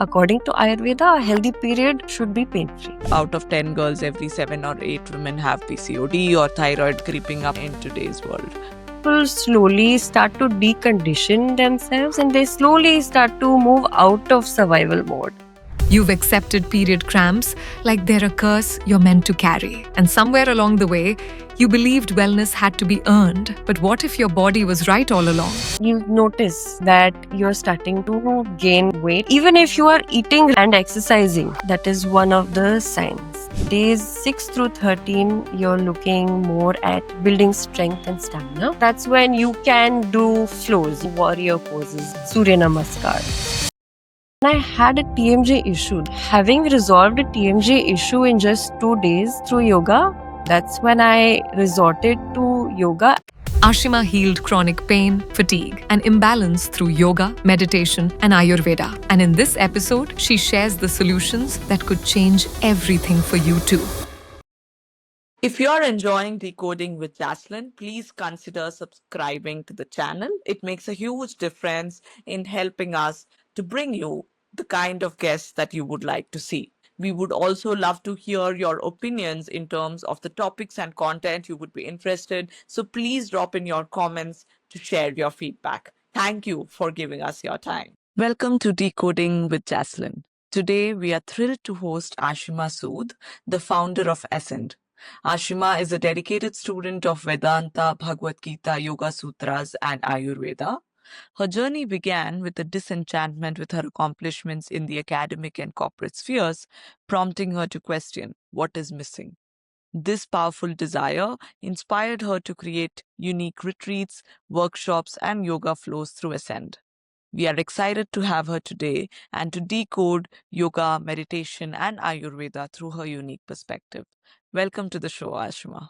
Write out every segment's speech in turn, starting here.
According to Ayurveda, a healthy period should be pain-free. Out of 10 girls, every 7 or 8 women have PCOD or thyroid creeping up in today's world. People slowly start to decondition themselves and they slowly start to move out of survival mode. You've accepted period cramps like they're a curse you're meant to carry. And somewhere along the way, you believed wellness had to be earned. But what if your body was right all along? You'll notice that you're starting to gain weight. Even if you are eating and exercising, that is one of the signs. Days 6 through 13, you're looking more at building strength and stamina. That's when you can do flows, warrior poses, Surya Namaskar. I had a TMJ issue. Having resolved a TMJ issue in just 2 days through yoga, that's when I resorted to yoga. Ashima healed chronic pain, fatigue, and imbalance through yoga, meditation, and Ayurveda. And in this episode, she shares the solutions that could change everything for you too. If you're enjoying Decoding with Jaslin, please consider subscribing to the channel. It makes a huge difference in helping us to bring you the kind of guests that you would like to see. We would also love to hear your opinions in terms of the topics and content you would be interested. So please drop in your comments to share your feedback. Thank you for giving us your time. Welcome to Decoding with Jaslin. Today, we are thrilled to host Ashima Sood, the founder of Ascend. Ashima is a dedicated student of Vedanta, Bhagavad Gita, Yoga Sutras, and Ayurveda. Her journey began with a disenchantment with her accomplishments in the academic and corporate spheres, prompting her to question what is missing. This powerful desire inspired her to create unique retreats, workshops, and yoga flows through Ascend. We are excited to have her today and to decode yoga, meditation, and Ayurveda through her unique perspective. Welcome to the show, Ashima.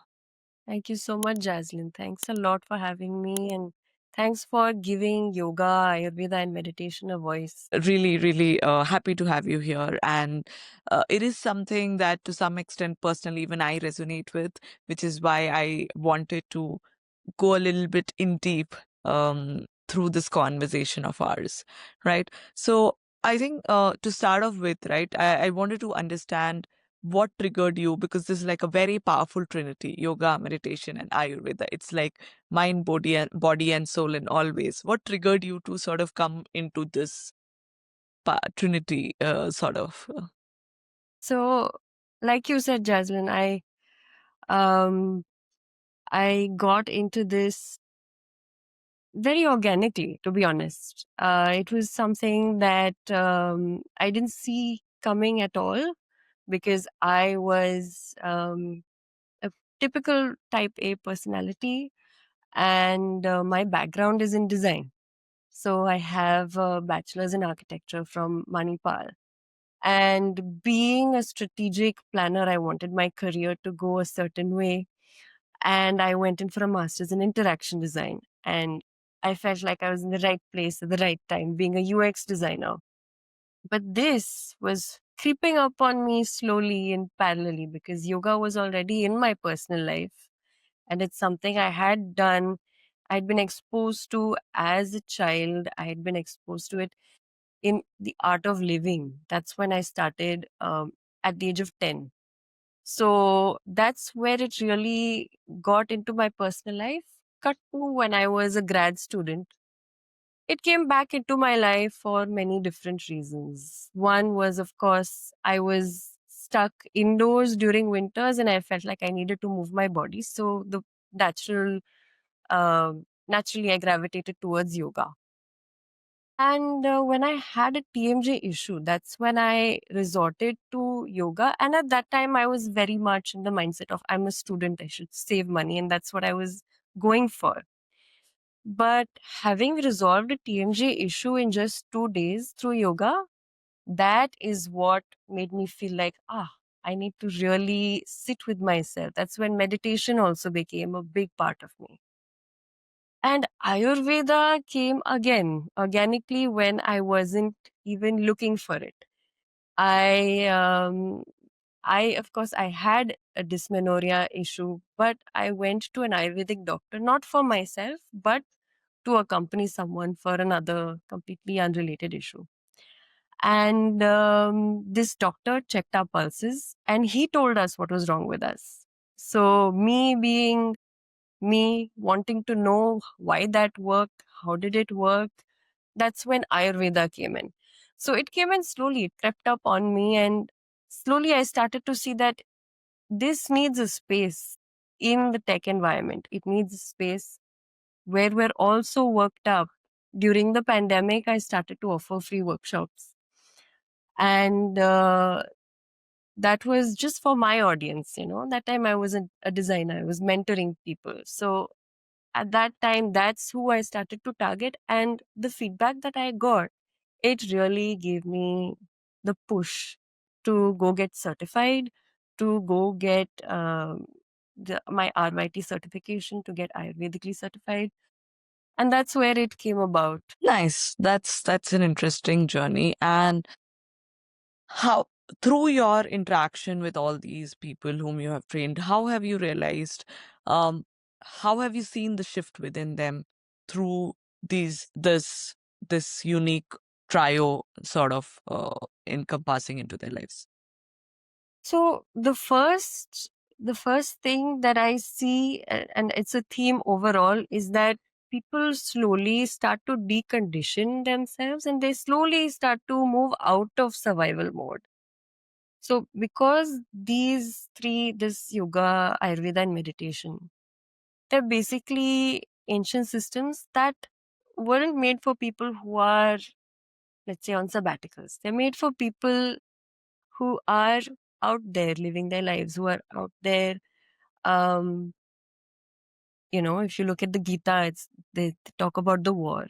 Thank you so much, Jaslin. Thanks a lot for having me and thanks for giving yoga, Ayurveda, and meditation a voice. Really happy to have you here. And it is something that to some extent, personally, even I resonate with, which is why I wanted to go a little bit in deep through this conversation of ours, right? So I think to start off with, right, I wanted to understand what triggered you because this is like a very powerful trinity: yoga, meditation, and Ayurveda. It's like mind, body and soul in all ways. What triggered you to sort of come into this trinity sort of? So, like you said, Jaslin, um I got into this very organically, to be honest. It was something that I didn't see coming at all because I was a typical type A personality and my background is in design. So I have a bachelor's in architecture from Manipal. And being a strategic planner, I wanted my career to go a certain way. And I went in for a master's in interaction design. And I felt like I was in the right place at the right time, being a UX designer. But this was creeping up on me slowly and parallelly because yoga was already in my personal life. And it's something I had done. I'd been exposed to as a child. I had been exposed to it in the art of living. That's when I started at the age of 10. So that's where it really got into my personal life. Cut to when I was a grad student. It came back into my life for many different reasons. One was, of course, I was stuck indoors during winters and I felt like I needed to move my body. So the natural, naturally, I gravitated towards yoga. And when I had a TMJ issue, that's when I resorted to yoga. And at that time, I was very much in the mindset of I'm a student, I should save money. And that's what I was going for. But having resolved a TMJ issue in just 2 days through yoga, that is what made me feel like, I need to really sit with myself. That's when meditation also became a big part of me. And Ayurveda came again organically when I wasn't even looking for it. I, um, I of course, I had a dysmenorrhea issue, but I went to an Ayurvedic doctor, not for myself, but to accompany someone for another completely unrelated issue. And this doctor checked our pulses and he told us what was wrong with us. So, me being me, wanting to know why that worked, how did it work, that's when Ayurveda came in. So, it came in slowly, it crept up on me, and slowly I started to see that this needs a space in the tech environment. It needs a space where we're also worked up. During the pandemic, I started to offer free workshops. And that was just for my audience, That time I wasn't a designer, I was mentoring people. So at that time, that's who I started to target. And the feedback that I got, it really gave me the push to go get certified, to go get my RYT certification, to get Ayurvedically certified. And that's where it came about. Nice. That's an interesting journey. And how, through your interaction with all these people whom you have trained, how have you realized, um, how have you seen the shift within them through this unique trio sort of encompassing into their lives? So the first thing that I see, and it's a theme overall, is that people slowly start to decondition themselves and they slowly start to move out of survival mode. So because these three, this yoga, Ayurveda, and meditation, they're basically ancient systems that weren't made for people who are, let's say, on sabbaticals. They're made for people who are out there living their lives, who are out there. Um, if you look at the Gita, they talk about the war.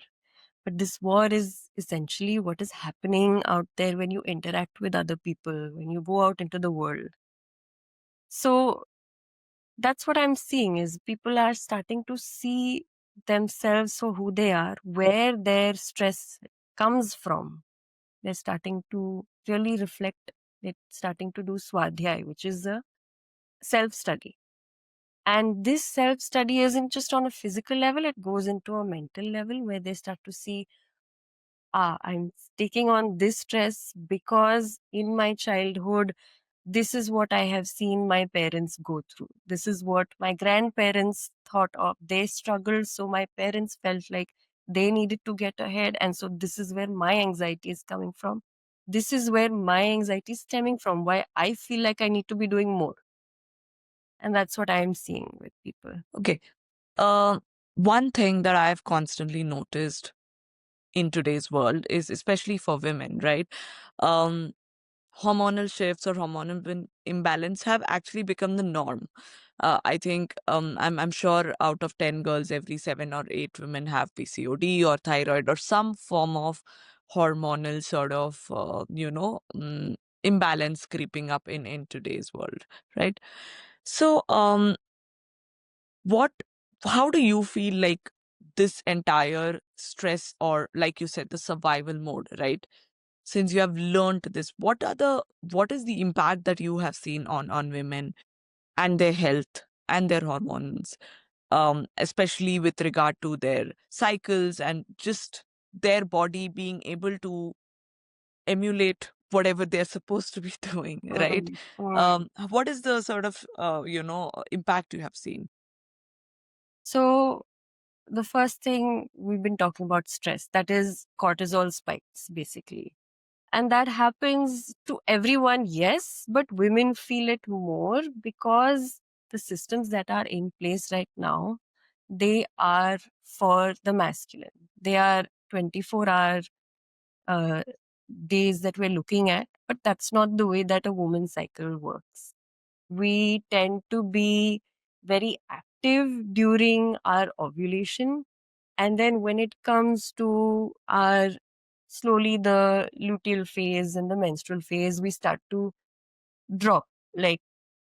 But this war is essentially what is happening out there when you interact with other people, when you go out into the world. So that's what I'm seeing is people are starting to see themselves for who they are, where their stress comes from. They're starting to really reflect. They're starting to do swadhyay, which is a self-study. And this self-study isn't just on a physical level, it goes into a mental level where they start to see, I'm taking on this stress because in my childhood, this is what I have seen my parents go through. This is what my grandparents thought of. They struggled, so my parents felt like they needed to get ahead. And so this is where my anxiety is coming from. This is where my anxiety is stemming from, why I feel like I need to be doing more. And that's what I'm seeing with people. Okay. One thing that I've constantly noticed in today's world is, especially for women, right? Um, Hormonal shifts or hormonal imbalance have actually become the norm. I think I'm sure out of 10 girls, every 7 or 8 women have PCOD or thyroid or some form of hormonal sort of imbalance creeping up in today's world, right? So what how do you feel like this entire stress, or like you said, the survival mode, right? Since you have learned this, what is the impact that you have seen on women and their health and their hormones, especially with regard to their cycles and just their body being able to emulate whatever they're supposed to be doing, right? Mm, mm. What is the sort of impact you have seen? So the first thing we've been talking about stress, that is cortisol spikes, basically. And that happens to everyone, yes, but women feel it more because the systems that are in place right now, they are for the masculine. They are 24-hour uh, days that we're looking at, but that's not the way that a woman's cycle works. We tend to be very active during our ovulation. And then when it comes to our slowly the luteal phase and the menstrual phase, we start to drop, like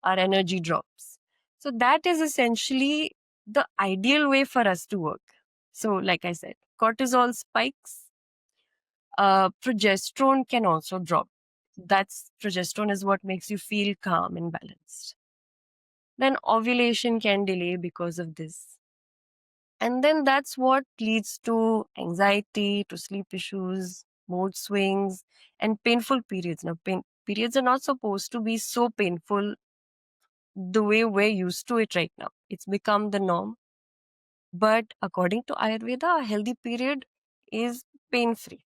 our energy drops. So that is essentially the ideal way for us to work. So, like I said, cortisol spikes, progesterone can also drop. That's progesterone is what makes you feel calm and balanced. Then ovulation can delay because of this. And then that's what leads to anxiety, to sleep issues, mood swings, and painful periods. Now, periods are not supposed to be so painful the way we're used to it right now. It's become the norm. But according to Ayurveda, a healthy period is pain free.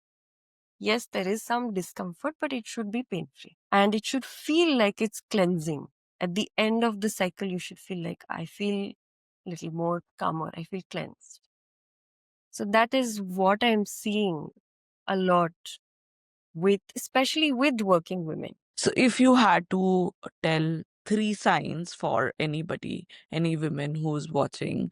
Yes, there is some discomfort, but it should be pain free. And it should feel like it's cleansing. At the end of the cycle, you should feel like, I feel a little more calmer, I feel cleansed. So that is what I'm seeing a lot with, especially with working women. So if you had to tell three signs for anybody, any women who's watching,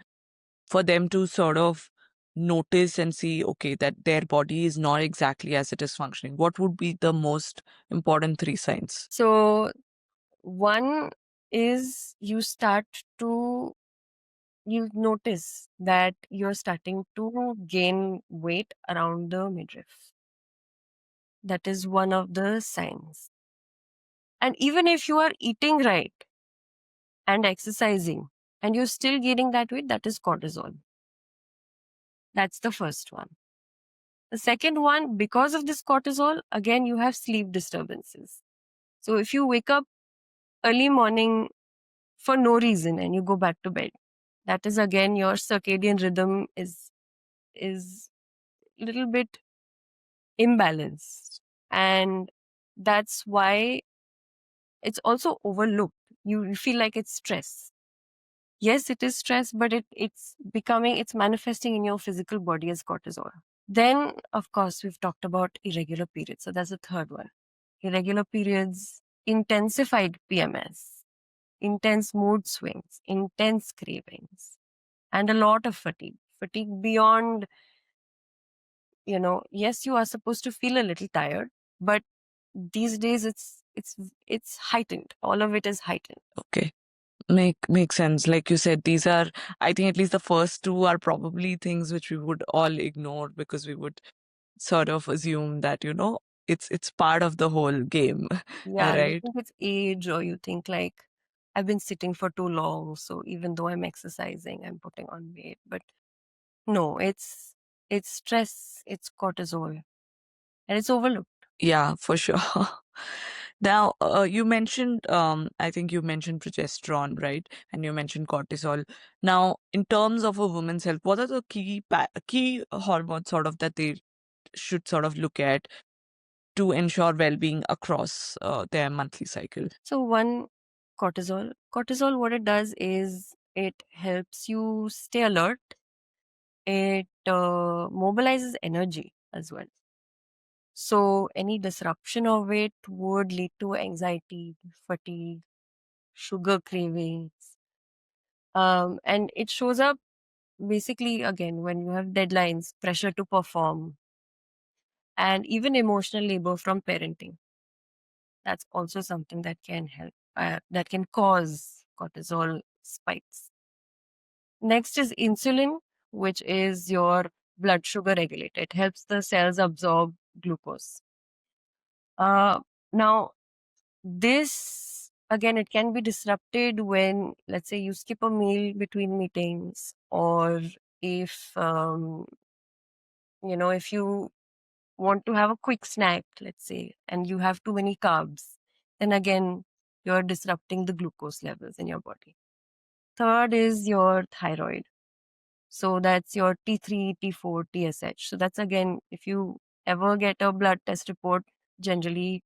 for them to sort of notice and see, okay, that their body is not exactly as it is functioning, what would be the most important three signs? So one is you notice that you're starting to gain weight around the midriff. That is one of the signs. And even if you are eating right and exercising and you're still gaining that weight, that is cortisol. That's the first one. The second one, because of this cortisol, again, you have sleep disturbances. So if you wake up early morning for no reason and you go back to bed, that is again your circadian rhythm is a little bit imbalanced. And that's why it's also overlooked. You feel like it's stress. Yes, it is stress, but it's manifesting in your physical body as cortisol. Then, of course, we've talked about irregular periods. So that's the third one. Irregular periods, intensified PMS, intense mood swings, intense cravings, and a lot of fatigue. Fatigue beyond, yes, you are supposed to feel a little tired, but these days it's heightened. All of it is heightened. Okay. Make sense. Like you said, these are, I think at least the first two are probably things which we would all ignore because we would sort of assume that, it's part of the whole game. Yeah, you Right? think it's age, or you think like I've been sitting for too long, so even though I'm exercising, I'm putting on weight. But no, it's stress, it's cortisol, and it's overlooked. Yeah, for sure. Now, you mentioned, I think you mentioned progesterone, right? And you mentioned cortisol. Now, in terms of a woman's health, what are the key hormones sort of that they should sort of look at to ensure well-being across their monthly cycle? So one, cortisol. Cortisol, what it does is it helps you stay alert. It mobilizes energy as well. So any disruption of it would lead to anxiety, fatigue, sugar cravings. And it shows up basically again when you have deadlines, pressure to perform, and even emotional labor from parenting. That's also something that can help, that can cause cortisol spikes. Next is insulin, which is your blood sugar regulator. It helps the cells absorb glucose. Uh, Now, this again, it can be disrupted when, let's say, you skip a meal between meetings, or if if you want to have a quick snack, let's say, and you have too many carbs, then again, you're disrupting the glucose levels in your body. Third is your thyroid. So that's your T3, T4, TSH. So that's again, if you ever get a blood test report, generally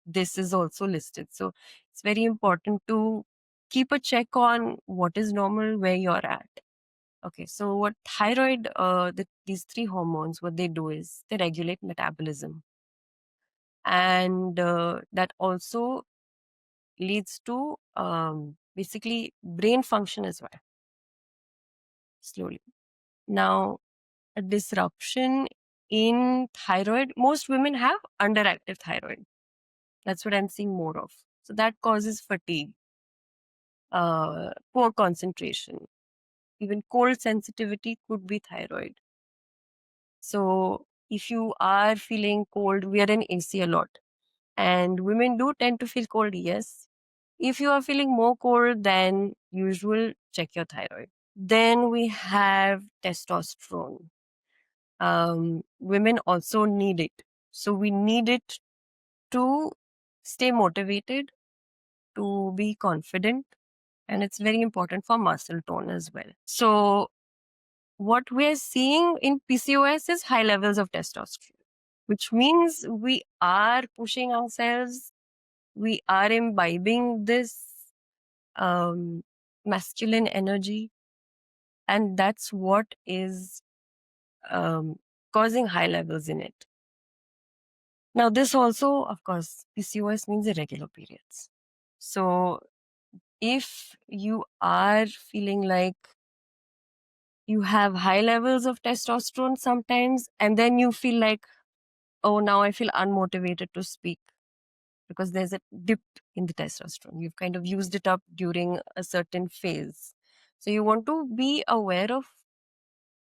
this is also listed. So it's very important to keep a check on what is normal, where you're at. Okay, so what thyroid, these three hormones, what they do is they regulate metabolism. And that also leads to basically brain function as well, slowly. Now, a disruption in thyroid, most women have underactive thyroid. That's what I'm seeing more of. So that causes fatigue, poor concentration, even cold sensitivity could be thyroid. So if you are feeling cold, we are in AC a lot, and women do tend to feel cold, yes. If you are feeling more cold than usual, check your thyroid. Then we have testosterone. Women also need it. So we need it to stay motivated, to be confident, and it's very important for muscle tone as well. So what we're seeing in PCOS is high levels of testosterone, which means we are pushing ourselves, we are imbibing this masculine energy, and that's what is um, causing high levels in it. Now, this also, of course, PCOS means irregular periods. So if you are feeling like you have high levels of testosterone sometimes, and then you feel like, oh, now I feel unmotivated to speak because there's a dip in the testosterone. You've kind of used it up during a certain phase. So you want to be aware of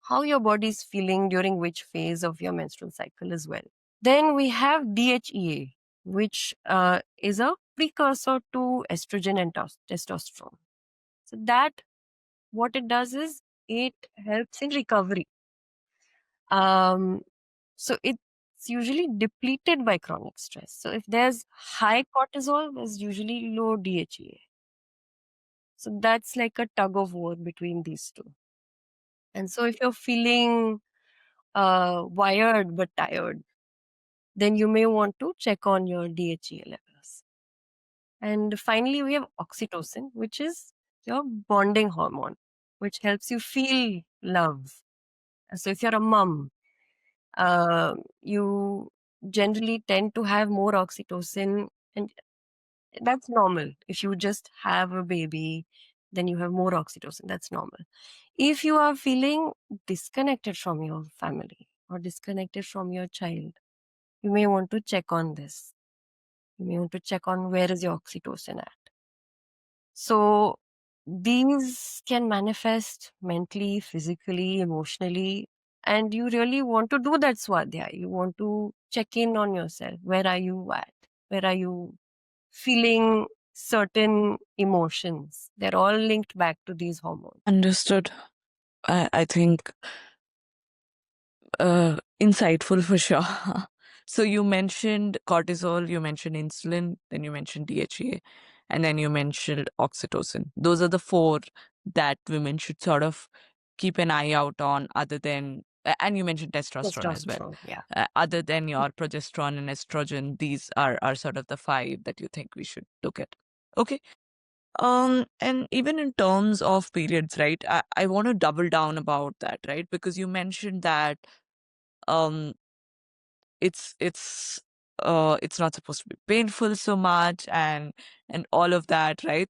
how your body is feeling during which phase of your menstrual cycle as well. Then we have DHEA, which is a precursor to estrogen and testosterone. So that, what it does is it helps in recovery. So it's usually depleted by chronic stress. So if there's high cortisol, there's usually low DHEA. So that's like a tug of war between these two. And so if you're feeling wired but tired, then you may want to check on your DHEA levels. And finally, we have oxytocin, which is your bonding hormone, which helps you feel love. So if you're a mom, you generally tend to have more oxytocin, and that's normal. If you just have a baby, then you have more oxytocin. That's normal. If you are feeling disconnected from your family or disconnected from your child, you may want to check on this. You may want to check on where is your oxytocin at. So these can manifest mentally, physically, emotionally, and you really want to do that swadhyaya. You want to check in on yourself. Where are you at? Where are you feeling certain emotions? They're all linked back to these hormones. Understood. I think insightful for sure. So you mentioned cortisol, you mentioned insulin, then you mentioned DHEA, and then you mentioned oxytocin. Those are the four that women should sort of keep an eye out on, other than, and you mentioned testosterone as well. Testosterone, yeah. Other than your progesterone and estrogen, these are sort of the five that you think we should look at. Okay. And even in terms of periods, right? I want to double down about that, right? Because you mentioned that um it's not supposed to be painful so much, and all of that, right?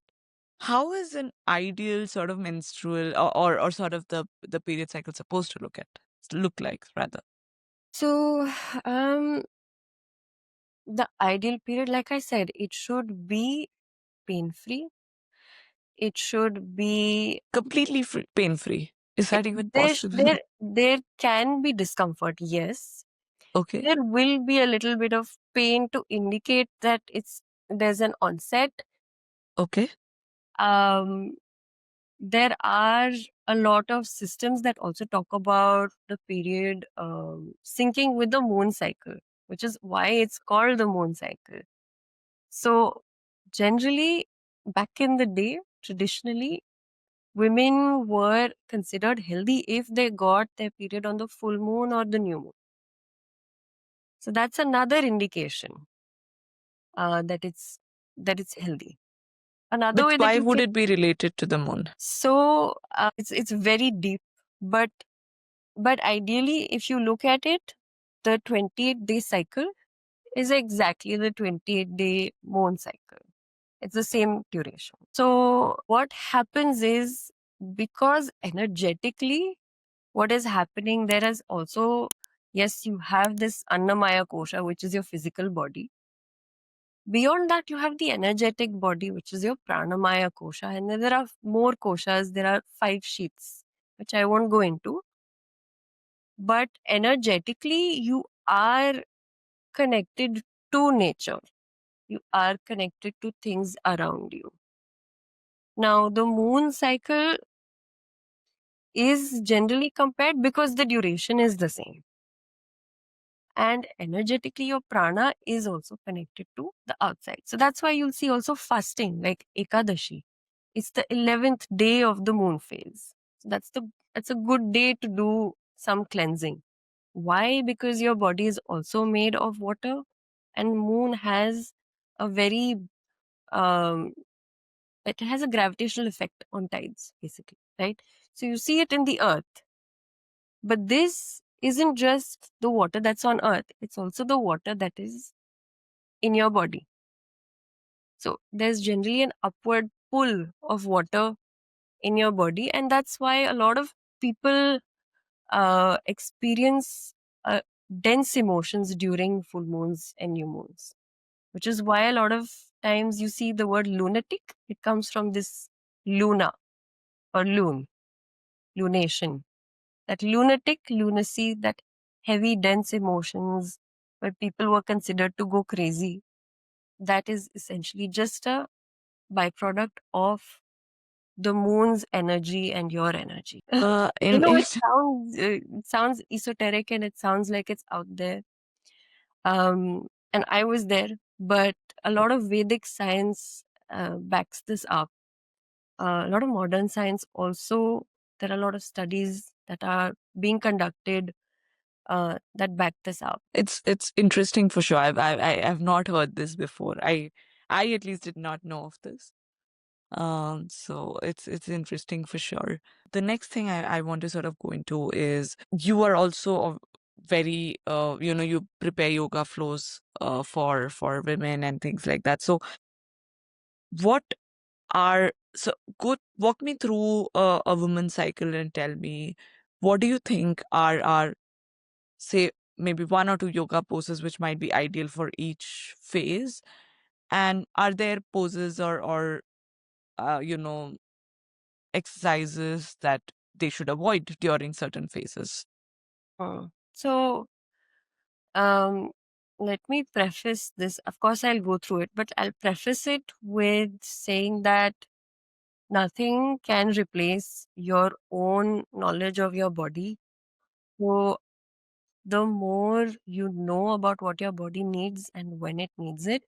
How is an ideal sort of menstrual, or sort of the period cycle supposed to look like, rather? So the ideal period, like I said, it should be pain-free. It should be Completely pain free, is that even there. possible? There can be discomfort. Yes, Okay. there will be a little bit of pain to indicate that there's an onset. Okay. Um, there are a lot of systems that also talk about the period syncing with the moon cycle, which is why it's called the moon cycle. So generally, back in the day, traditionally, women were considered healthy if they got their period on the full moon or the new moon. So that's another indication that it's healthy. Another But way that why you would can, it be related to the moon? so it's very deep, but ideally, if you look at it, the 28-day cycle is exactly the 28-day moon cycle. It's the same duration. So what happens is, because energetically, what is happening there is also, yes, you have this Annamaya kosha, which is your physical body. Beyond that, you have the energetic body, which is your Pranamaya kosha. And then there are more koshas. There are 5 sheets, which I won't go into. But energetically, you are connected to nature. You are connected to things around you. Now, the moon cycle is generally compared because the duration is the same. and energetically your prana is also connected to the outside. So that's why you'll see also fasting like Ekadashi. It's the 11th day of the moon phase. So that's a good day to do some cleansing. Why? Because your body is also made of water, and moon has a very um it has a gravitational effect on tides, basically, right? So you see it in the earth, but this isn't just the water that's on earth, it's also the water that is in your body. So there's generally an upward pull of water in your body, and that's why a lot of people experience dense emotions during full moons and new moons, which is why a lot of times you see the word lunatic. It comes from this luna or lunation. That lunatic, lunacy, that heavy, dense emotions where people were considered to go crazy, that is essentially just a byproduct of the moon's energy and your energy. I In know it sounds esoteric and it sounds like it's out there. And I was there, but a lot of Vedic science backs this up. A lot of modern science also. There are a lot of studies that are being conducted that back this up. it's interesting for sure. I've not heard this before. I at least did not know of this. So it's interesting for sure. The next thing I want to sort of go into is you are also very you prepare yoga flows for women and things like that. So what are so go walk me through a woman's cycle and tell me what do you think are say maybe one or two yoga poses which might be ideal for each phase, and are there poses or you know exercises that they should avoid during certain phases? So, um, let me preface this. Of course, I'll go through it, but I'll preface it with saying that nothing can replace your own knowledge of your body. So, the more you know about what your body needs and when it needs it,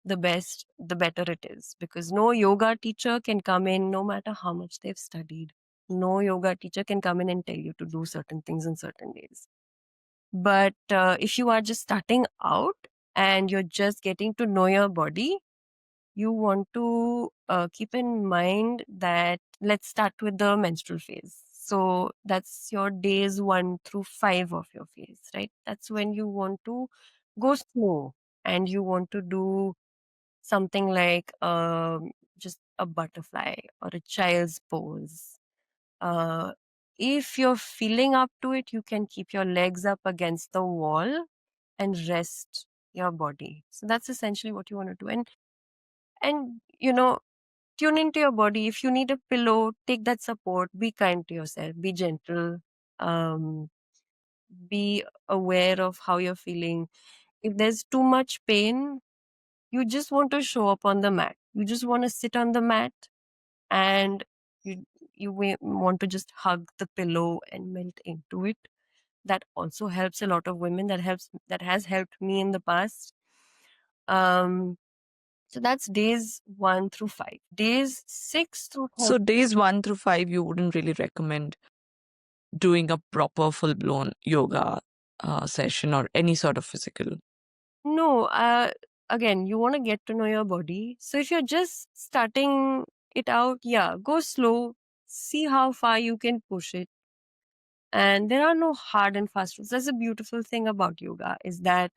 the better it is. Because no yoga teacher can come in, no matter how much they've studied. No yoga teacher can come in and tell you to do certain things in certain days. But if you are just starting out and you're just getting to know your body, you want to keep in mind that let's start with the menstrual phase. So that's your days 1 through 5 of your phase, right? That's when you want to go slow and you want to do something like just a butterfly or a child's pose. Uh, if you're feeling up to it, you can keep your legs up against the wall and rest your body. So that's essentially what you want to do. And tune into your body. If you need a pillow, take that support. Be kind to yourself. Be gentle. Um, be aware of how you're feeling. If there's too much pain, you just want to show up on the mat. You just want to sit on the mat and you want to just hug the pillow and melt into it. That also helps a lot of women. That has helped me in the past. Um, so that's days 1 through 5. Days 6 through So 30. days 1 through 5 you wouldn't really recommend doing a proper full-blown yoga session or any sort of physical. No, again, you want to get to know your body. So if you're just starting it out, yeah, go slow, see how far you can push it. And there are no hard and fast rules. That's a beautiful thing about yoga is that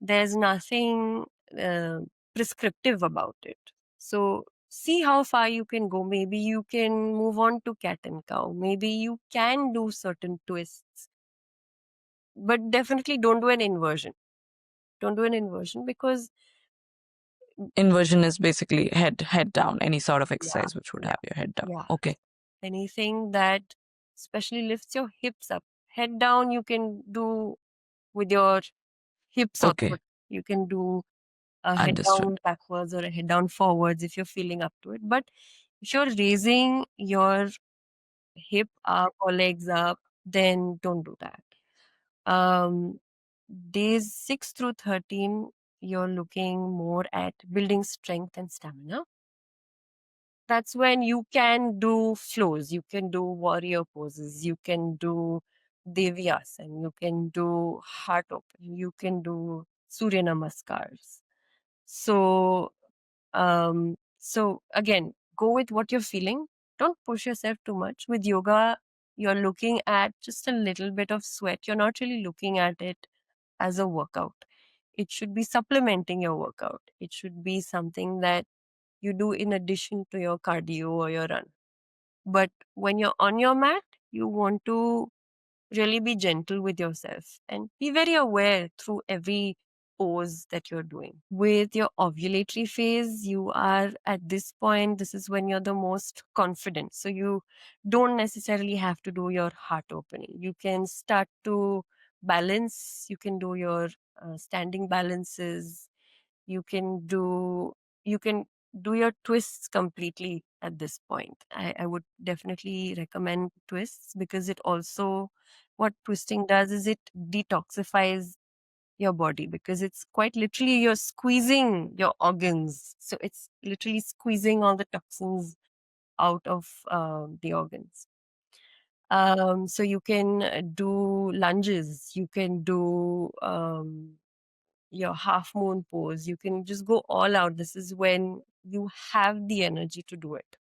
there's nothing uh, prescriptive about it. So see how far you can go. Maybe you can move on to cat and cow. Maybe you can do certain twists, but definitely don't do an inversion. Don't do an inversion because Inversion is basically head down, any sort of yeah, exercise which would yeah, have your head down. yeah. Okay, Anything that especially lifts your hips up. Head down, you can do with your hips okay, outward. You can do a head understood. down backwards or a head down forwards if you're feeling up to it. But if you're raising your hip up or legs up, then don't do that. Um, days 6 through 13, you're looking more at building strength and stamina. That's when you can do flows, you can do warrior poses, you can do Devyasana, you can do heart open, you can do Surya Namaskars. So, so again, go with what you're feeling. Don't push yourself too much. With yoga, you're looking at just a little bit of sweat. You're not really looking at it as a workout. It should be supplementing your workout. It should be something that you do in addition to your cardio or your run. But when you're on your mat, you want to really be gentle with yourself and be very aware through every pose that you're doing. With your ovulatory phase, you are at this point, this is when you're the most confident. So you don't necessarily have to do your heart opening. You can start to balance, you can do your standing balances, you can do you can do your twists completely at this point. I would definitely recommend twists because it also what twisting does is it detoxifies your body because it's quite literally you're squeezing your organs. So it's literally squeezing all the toxins out of the organs. So you can do lunges, you can do your half moon pose, you can just go all out. This is when you have the energy to do it.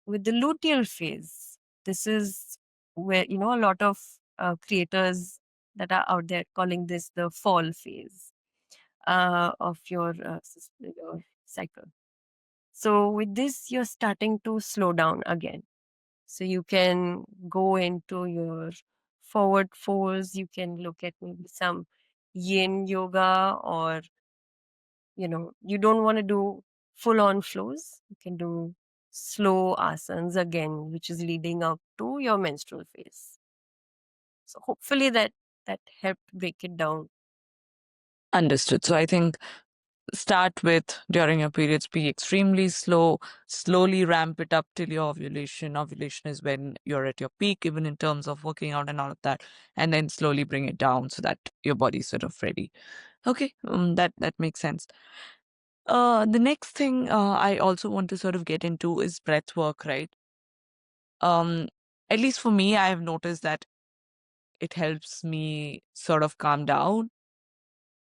With the luteal phase, this is where, you know, a lot of creators that are out there calling this the fall phase of your cycle. So with this, you're starting to slow down again. So you can go into your forward folds. You can look at maybe some yin yoga, or, you know, you don't want to do full on flows. You can do slow asanas again, which is leading up to your menstrual phase. So hopefully that helped break it down. Understood. So I think start with during your periods, be extremely slow, slowly ramp it up till your ovulation. Ovulation is when you're at your peak, even in terms of working out and all of that, and then slowly bring it down so that your body's sort of ready. Okay, that makes sense. The next thing I also want to sort of get into is breath work, right? Um, at least for me, I have noticed that it helps me sort of calm down.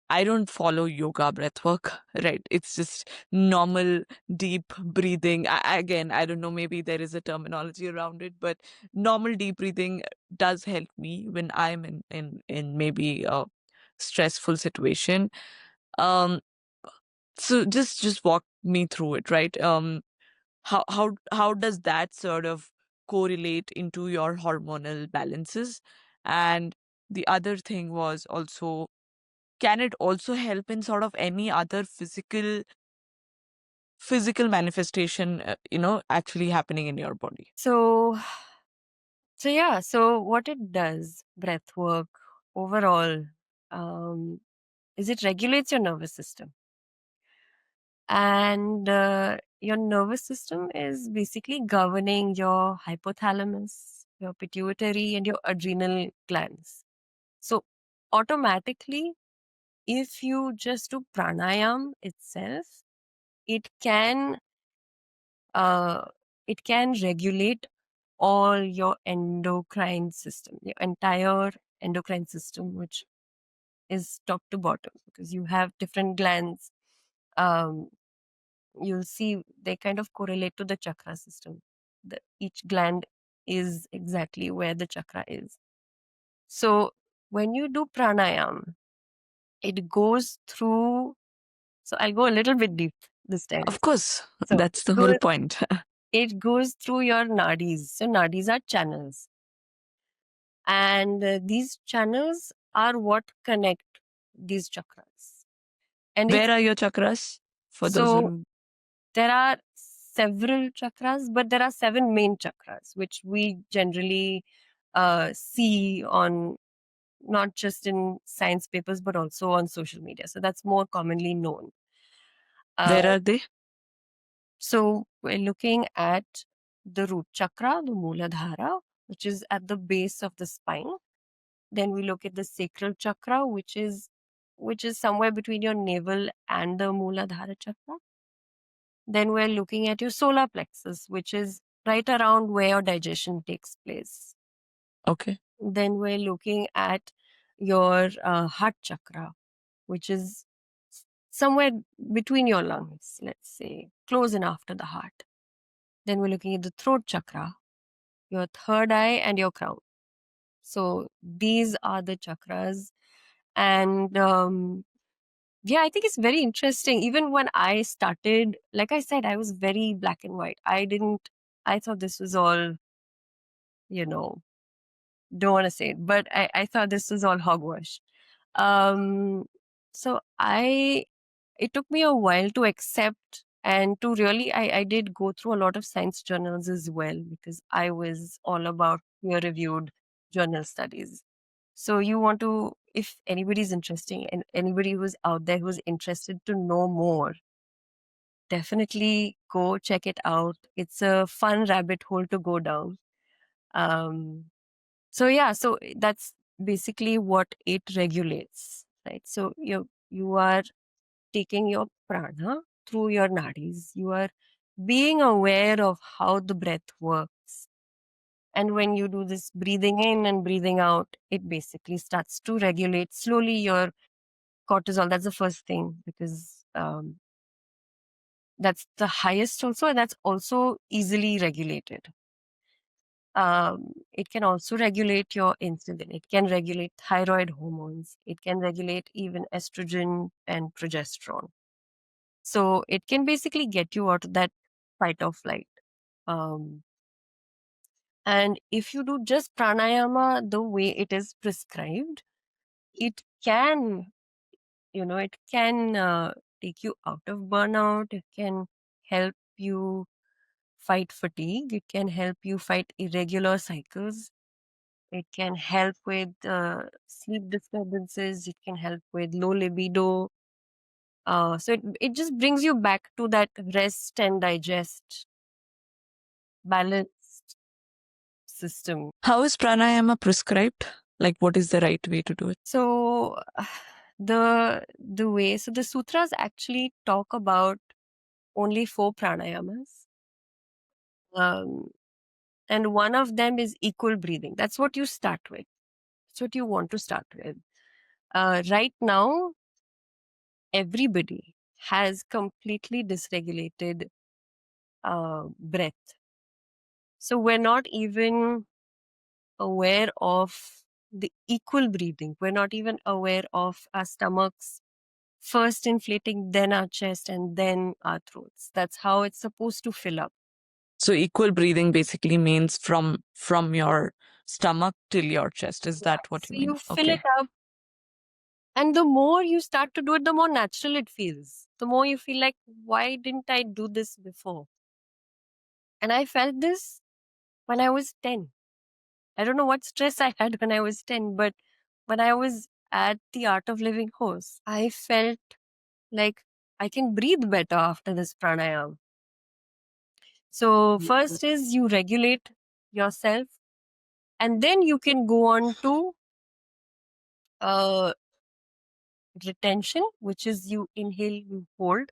I don't follow yoga breath work, right? It's just normal deep breathing. Again, I don't know, maybe there is a terminology around it, but normal deep breathing does help me when I'm in maybe a stressful situation. Um, so just walk me through it, right? How does that sort of correlate into your hormonal balances? And the other thing was also, can it also help in sort of any other physical manifestation, actually happening in your body? So yeah, so what it does, breath work overall, um, is it regulates your nervous system. And your nervous system is basically governing your hypothalamus, your pituitary, and your adrenal glands. So automatically, if you just do pranayam itself, it can uh, it can regulate all your endocrine system, your entire endocrine system, which is top to bottom, because you have different glands. Um, you'll see they kind of correlate to the chakra system. Each gland is exactly where the chakra is. So when you do pranayam, it goes through. So I'll go a little bit deep this time. Of course, So that's the whole point. it goes through your nadis. So nadis are channels, and these channels are what connect these chakras. And Where it's are your chakras for those so who? there are several chakras, but there are 7 main chakras, which we generally see on not just in science papers, but also on social media. So that's more commonly known. Where Uh, are they? so we're looking at the root chakra, the Mooladhara, which is at the base of the spine. Then we look at the sacral chakra, which is somewhere between your navel and the Mooladhara chakra. Then we're looking at your solar plexus, which is right around where your digestion takes place. Okay. Then we're looking at your heart chakra, which is somewhere between your lungs, let's say, close and after the heart. Then we're looking at the throat chakra, your third eye, and your crown. So these are the chakras. And yeah, I think it's very interesting. Even when I started, like I said, I was very black and white. I thought this was all, you know, don't want to say it, but I thought this was all hogwash. Um, so it took me a while to accept and to really, I did go through a lot of science journals as well, because I was all about peer reviewed journal studies. So you want to, if anybody's interesting and anybody who's out there who's interested to know more, definitely go check it out. It's a fun rabbit hole to go down. Um, so yeah, so that's basically what it regulates, right? So you are taking your prana through your nadis. You are being aware of how the breath works. And when you do this breathing in and breathing out, it basically starts to regulate slowly your cortisol. That's the first thing, because that's the highest also, and that's also easily regulated. It can also regulate your insulin. It can regulate thyroid hormones. It can regulate even estrogen and progesterone. So it can basically get you out of that fight or flight. Um, and if you do just pranayama the way it is prescribed, it can, it can take you out of burnout. It can help you fight fatigue. It can help you fight irregular cycles. It can help with sleep disturbances. It can help with low libido. So it just brings you back to that rest and digest balanced system. How is pranayama prescribed? Like, what is the right way to do it? So the sutras actually talk about only 4 pranayamas. And one of them is equal breathing. That's what you start with. That's what you want to start with. Right now, everybody has completely dysregulated breath. So we're not even aware of the equal breathing. We're not even aware of our stomachs first inflating, then our chest, and then our throats. That's how it's supposed to fill up. So equal breathing basically means from your stomach till your chest. Is that what So you mean? you fill it Okay. up, and the more you start to do it, the more natural it feels. The more you feel like, why didn't I do this before? And I felt this when I was 10. I don't know what stress I had when I was 10, but when I was at the Art of Living course, I felt like I can breathe better after this pranayama. So first is you regulate yourself, and then you can go on to retention, which is you inhale, you hold.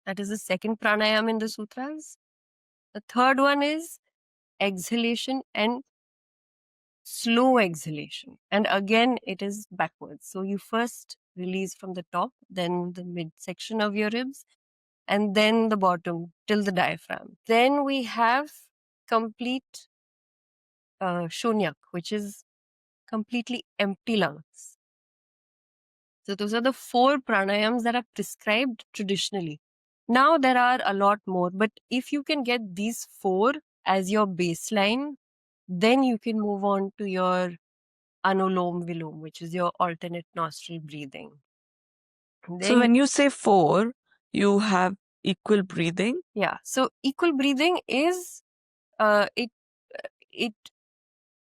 That is the second pranayama in the sutras. The third one is exhalation and slow exhalation. And again, it is backwards. So you first release from the top, then the midsection of your ribs, and then the bottom till the diaphragm. Then we have complete shunyak, which is completely empty lungs. So those are the 4 pranayams that are prescribed traditionally. Now there are a lot more, but if you can get these 4 as your baseline, then you can move on to your anulom vilom, which is your alternate nostril breathing. And So then when you say 4, you have equal breathing. yeah, so equal breathing is it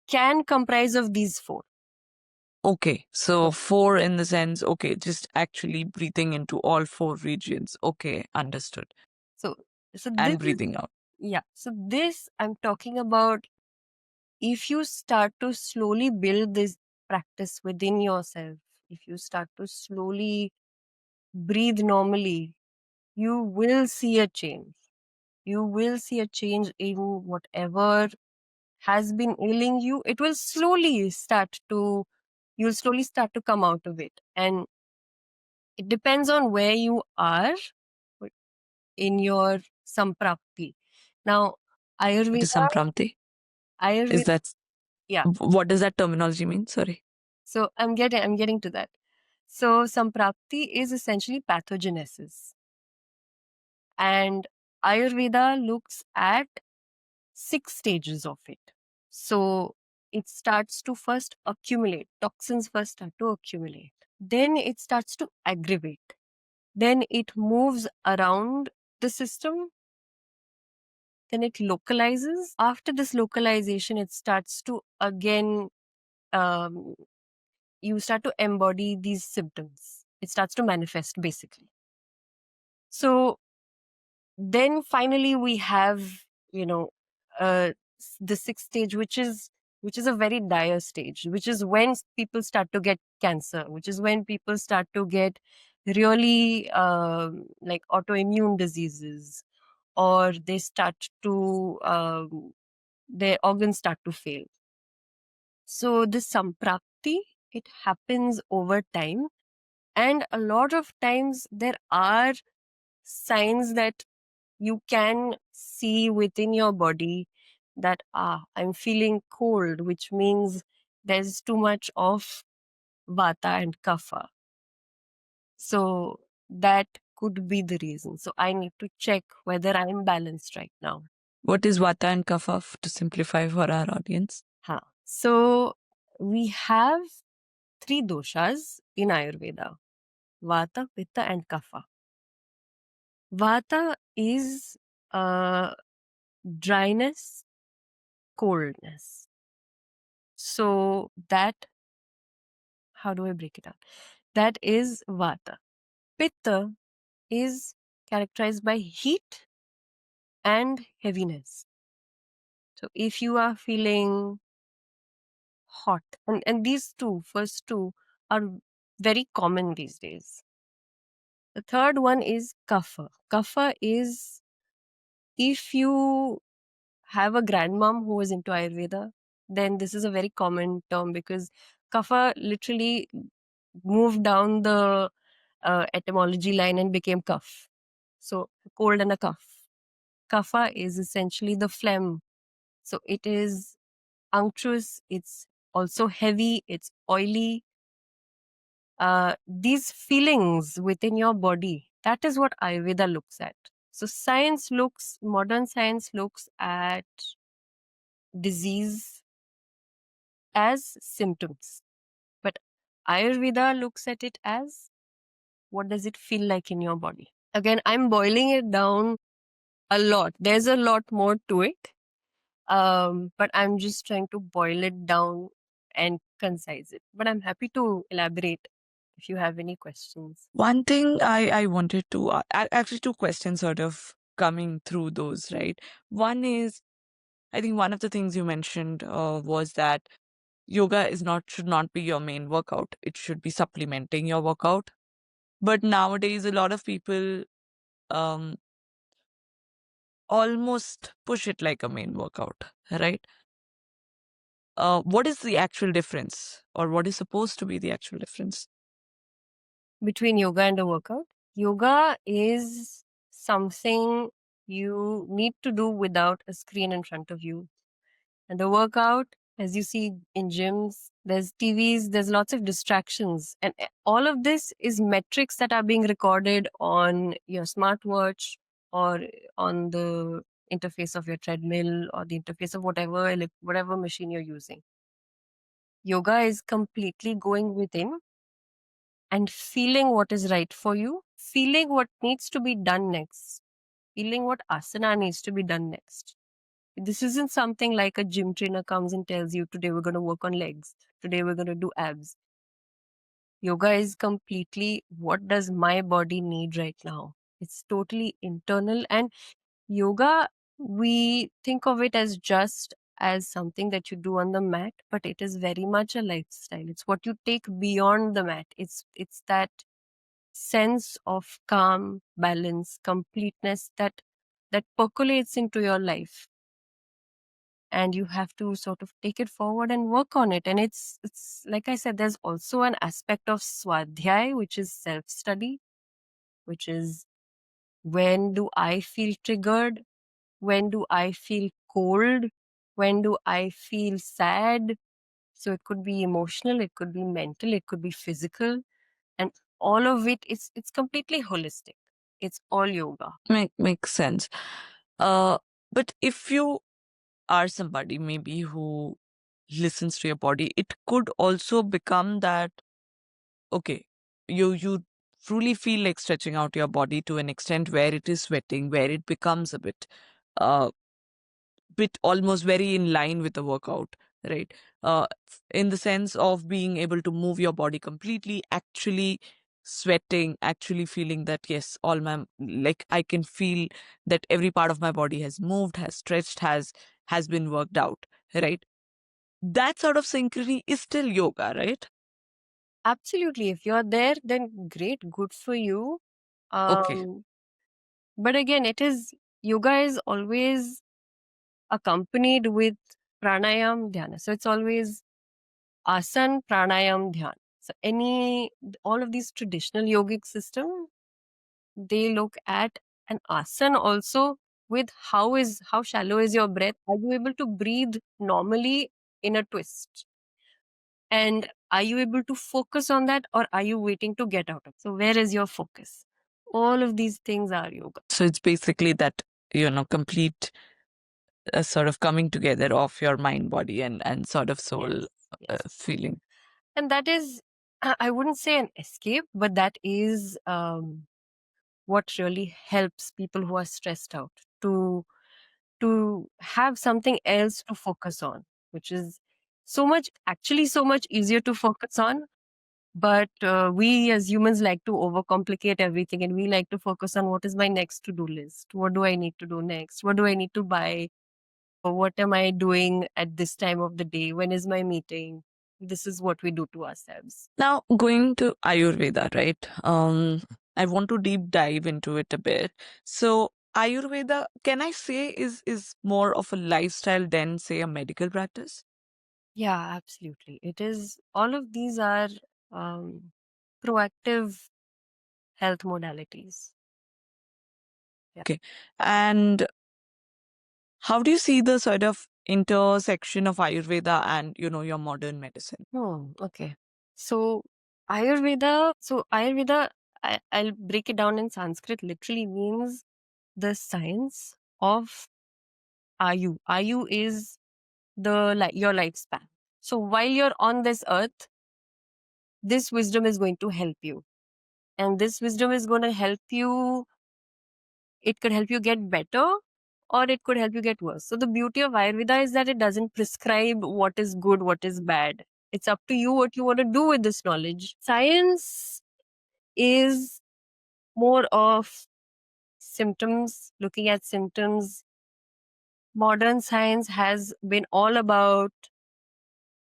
can comprise of these 4. Okay. So 4 in the sense, okay, just actually breathing into all 4 regions. Okay, understood. So this And is, breathing out. yeah. So this I'm talking about if you start to slowly build this practice within yourself, if you start to slowly breathe normally, you will see a change. You will see a change in whatever has been ailing you. It will slowly start to, you'll slowly start to come out of it. And it depends on where you are in your Samprapti. Now, What is Ayurveda, Samprapti? Is Ayurveda, that yeah. what does that terminology mean? Sorry. So I'm getting to that. So Samprapti is essentially pathogenesis. And Ayurveda looks at 6 stages of it. So it starts to first accumulate. Toxins first start to accumulate. Then it starts to aggravate. Then it moves around the system. Then it localizes. After this localization, it starts to again, um, you start to embody these symptoms. It starts to manifest basically. So then finally we have, you know, the 6th stage, which is a very dire stage, which is when people start to get cancer, which is when people start to get really like autoimmune diseases, or they start to their organs start to fail. So this samprapti, it happens over time, and a lot of times there are signs that you can see within your body that I'm feeling cold, which means there's too much of vata and kapha. So that could be the reason. So I need to check whether I'm balanced right now. What is Vata and Kapha to simplify for our audience? So we have 3 doshas in Ayurveda: vata, pitta, and kapha. Vata is dryness, coldness. So that, how do I break it down? That is vata. Pitta is characterized by heat and heaviness. So if you are feeling hot, and these first two are very common these days. The third one is kapha. Kapha is if you have a grandmom who is into Ayurveda, then this is a very common term, because kapha literally moved down the etymology line and became cough. So cold and a cough. Kapha is essentially the phlegm. So it is unctuous, it's also heavy, it's oily. These feelings within your body, that is what Ayurveda looks at. So modern science looks at disease as symptoms. But Ayurveda looks at it as, what does it feel like in your body? Again, I'm boiling it down a lot. There's a lot more to it. But I'm just trying to boil it down and concise it. But I'm happy to elaborate if you have any questions. One thing I wanted to, actually, 2 questions sort of coming through those, right? One is, I think one of the things you mentioned was that yoga should not be your main workout. It should be supplementing your workout. But nowadays, a lot of people um, almost push it like a main workout, right? What is the actual difference, or what is supposed to be the actual difference? Between yoga and a workout, yoga is something you need to do without a screen in front of you. And the workout, as you see in gyms, there's TVs, there's lots of distractions. And all of this is metrics that are being recorded on your smartwatch or on the interface of your treadmill or the interface of whatever machine you're using. Yoga is completely going within and feeling what is right for you, feeling what needs to be done next, feeling what asana needs to be done next. This isn't something like a gym trainer comes and tells you, today we're going to work on legs, today we're going to do abs. Yoga is completely, what does my body need right now? It's totally internal. And yoga, we think of it as just as something that you do on the mat, but it is very much a lifestyle. It's what you take beyond the mat. It's that sense of calm, balance, completeness that percolates into your life, and you have to sort of take it forward and work on it. And it's like I said, there's also an aspect of swadhyay, which is self study, which is, when do I feel triggered, when do I feel cold, when do I feel sad. So it could be emotional, it could be mental, it could be physical, and all of it, it's completely holistic. It's all yoga. Makes sense. Uh, but if you are somebody maybe who listens to your body, it could also become that, okay, you truly feel like stretching out your body to an extent where it is sweating, where it becomes a uh bit almost very in line with the workout, right? In the sense of being able to move your body completely, actually sweating, actually feeling that yes, all my, like I can feel that every part of my body has moved, has stretched, has been worked out, right? That sort of synchrony is still yoga, right? Absolutely. If you're there, then great, good for you. Okay. But again, it is, yoga is always accompanied with pranayam dhyana. So it's always asan, pranayam, dhyana. So all of these traditional yogic system, they look at an asan also with how shallow is your breath? Are you able to breathe normally in a twist? And are you able to focus on that, or are you waiting to get out of it? So where is your focus? All of these things are yoga. So it's basically that, complete sort of coming together of your mind, body, and sort of soul Yes, yes. feeling. And that is, I wouldn't say an escape, but that is what really helps people who are stressed out to have something else to focus on, which is so much easier to focus on. But we as humans like to overcomplicate everything, and we like to focus on, what is my next to-do list? What do I need to do next? What do I need to buy? What am I doing at this time of the day? When is my meeting? This is what we do to ourselves. Now, going to Ayurveda, right? I want to deep dive into it a bit. So, Ayurveda, can I say, is more of a lifestyle than say a medical practice? Yeah, absolutely. It is, all of these are um, proactive health modalities. Yeah. Okay. And how do you see the sort of intersection of Ayurveda and, your modern medicine? Okay. So Ayurveda, I'll break it down in Sanskrit, literally means the science of Ayu. Ayu is your lifespan. So while you're on this earth, this wisdom is going to help you. And this wisdom is going to help you, it could help you get better, or it could help you get worse. So the beauty of Ayurveda is that it doesn't prescribe what is good, what is bad. It's up to you what you want to do with this knowledge. Science is more of symptoms, looking at symptoms. Modern science has been all about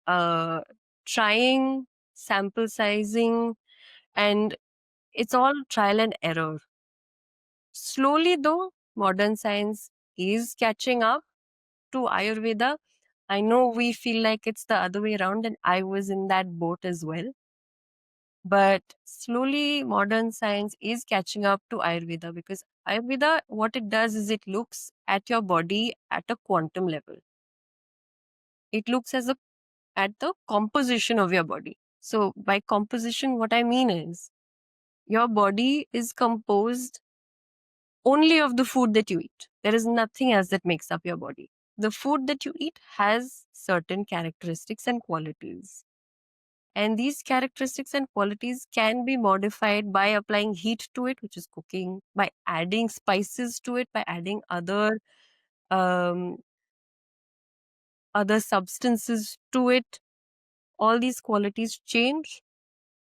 uh, trying, sample sizing, and it's all trial and error. Slowly, though, modern science is catching up to Ayurveda. I know we feel like it's the other way around, and I was in that boat as well. But slowly, modern science is catching up to Ayurveda, because Ayurveda, what it does is it looks at your body at a quantum level. It looks at the composition of your body. So, by composition, what I mean is your body is composed only of the food that you eat. There is nothing else that makes up your body. The food that you eat has certain characteristics and qualities. And these characteristics and qualities can be modified by applying heat to it, which is cooking, by adding spices to it, by adding um, other substances to it. All these qualities change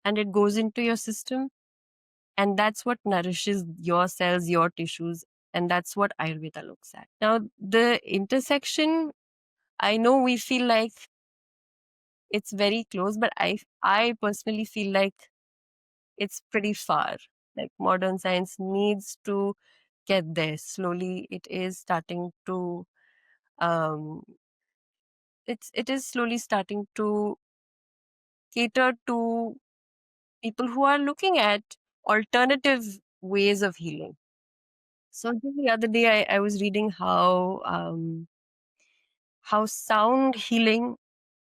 and it goes into your system. And that's what nourishes your cells, your tissues. And that's what Ayurveda looks at. Now, the intersection, I know we feel like it's very close, but I personally feel like it's pretty far. Like modern science needs to get there. Slowly it is starting to um it is slowly starting to cater to people who are looking at alternative ways of healing. So just the other day I was reading how sound healing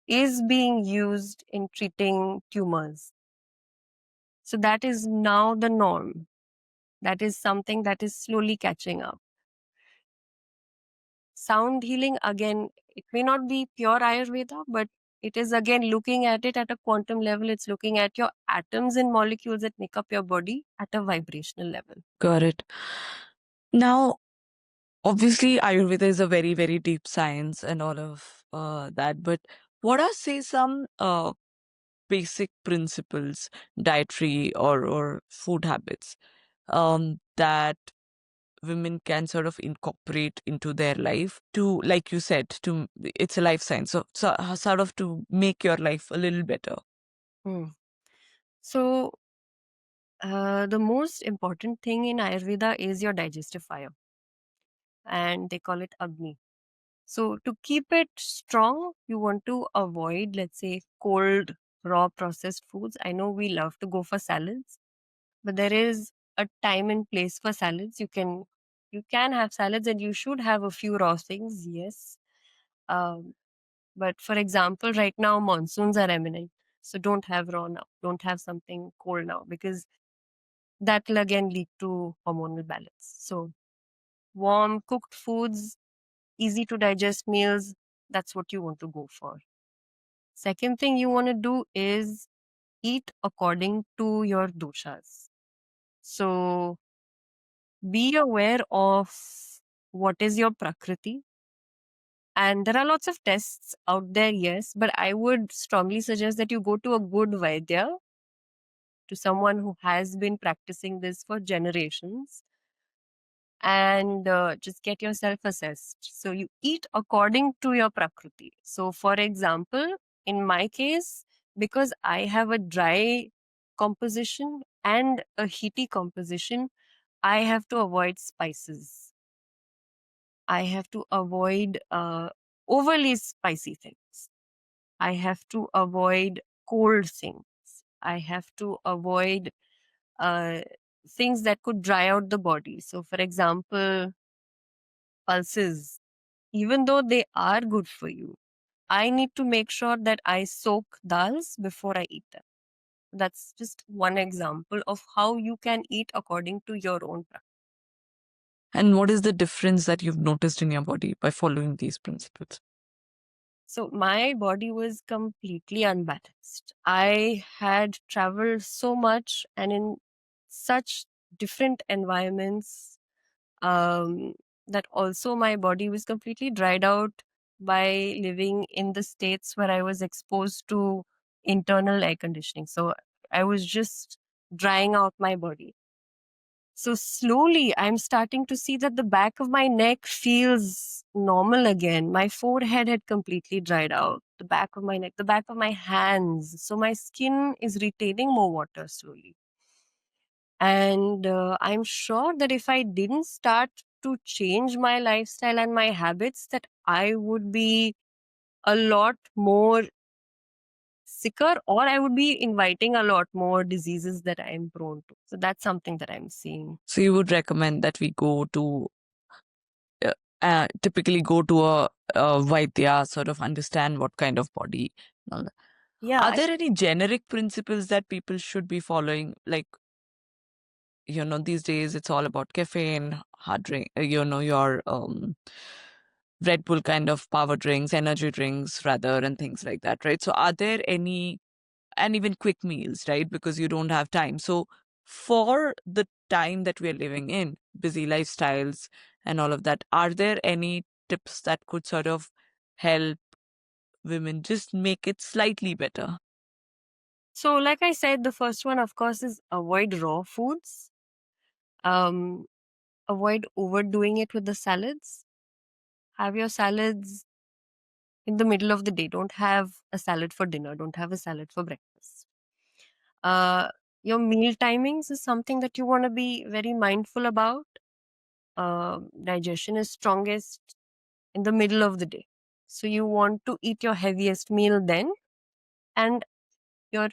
is being used in treating tumors. So that is now the norm. That is something that is slowly catching up. Sound healing, again, it may not be pure Ayurveda, but it is again looking at it at a quantum level. It's looking at your atoms and molecules that make up your body at a vibrational level. Got it. Now, obviously, Ayurveda is a very, very deep science and all of that. But what are, say, some basic principles, dietary or food habits, that women can sort of incorporate into their life to, like you said, to it's a life science, so sort of to make your life a little better. Hmm. So, the most important thing in Ayurveda is your digestive fire, and they call it Agni. So, to keep it strong, you want to avoid, let's say, cold, raw processed foods. I know we love to go for salads, but there is a time and place for salads. You can have salads, and you should have a few raw things, yes. Um, but for example, right now monsoons are imminent, so don't have raw now. Don't have something cold now, because that will again lead to hormonal balance. So warm cooked foods, easy to digest meals, that's what you want to go for. Second thing you want to do is eat according to your doshas. So be aware of what is your prakriti. And there are lots of tests out there, yes, but I would strongly suggest that you go to a good Vaidya, to someone who has been practicing this for generations, and just get yourself assessed. So you eat according to your prakriti. So, for example, in my case, because I have a dry composition and a heaty composition, I have to avoid spices. I have to avoid overly spicy things. I have to avoid cold things. I have to avoid uh, things that could dry out the body. So, for example, pulses, even though they are good for you, I need to make sure that I soak dals before I eat them. That's just one example of how you can eat according to your own practice. And what is the difference that you've noticed in your body by following these principles? So my body was completely unbalanced. I had traveled so much and in such different environments, um, that also my body was completely dried out by living in the states where I was exposed to internal air conditioning. So I was just drying out my body. So slowly, I'm starting to see that the back of my neck feels normal again. My forehead had completely dried out, the back of my neck, the back of my hands. So my skin is retaining more water slowly. And I'm sure that if I didn't start to change my lifestyle and my habits, that I would be a lot more sicker, or I would be inviting a lot more diseases that I'm prone to. So that's something that I'm seeing. So you would recommend that we go to typically go to a Vaidya, sort of understand what kind of body and all that. Yeah, Are there any generic principles that people should be following? Like, these days it's all about caffeine, hard drink, your Red Bull kind of power drinks, energy drinks rather, and things like that, right? So are there any, and even quick meals, right? Because you don't have time. So for the time that we are living in, busy lifestyles and all of that, are there any tips that could sort of help women just make it slightly better? so, like I said, the first one, of course, is avoid raw foods. Um, Avoid overdoing it with the salads. Have your salads in the middle of the day. Don't have a salad for dinner. Don't have a salad for breakfast. Uh, your meal timings is something that you want to be very mindful about. Digestion is strongest in the middle of the day. So you want to eat your heaviest meal then, and your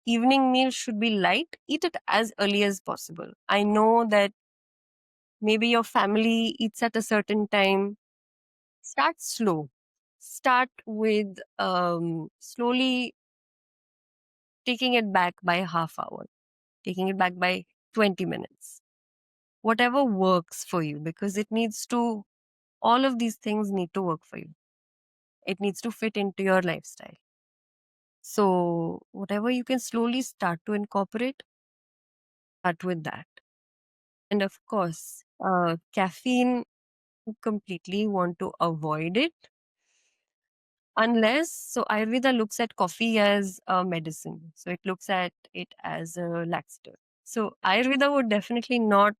evening meal should be light. Eat it as early as possible. I know that maybe your family eats at a certain time. Start slow. Start with slowly taking it back by a half hour, taking it back by 20 minutes. Whatever works for you, because it needs to, all of these things need to work for you. It needs to fit into your lifestyle. So, whatever you can slowly start to incorporate, start with that. And of course, caffeine, you completely want to avoid it. Unless, so Ayurveda looks at coffee as a medicine. So it looks at it as a laxative. So Ayurveda would definitely not,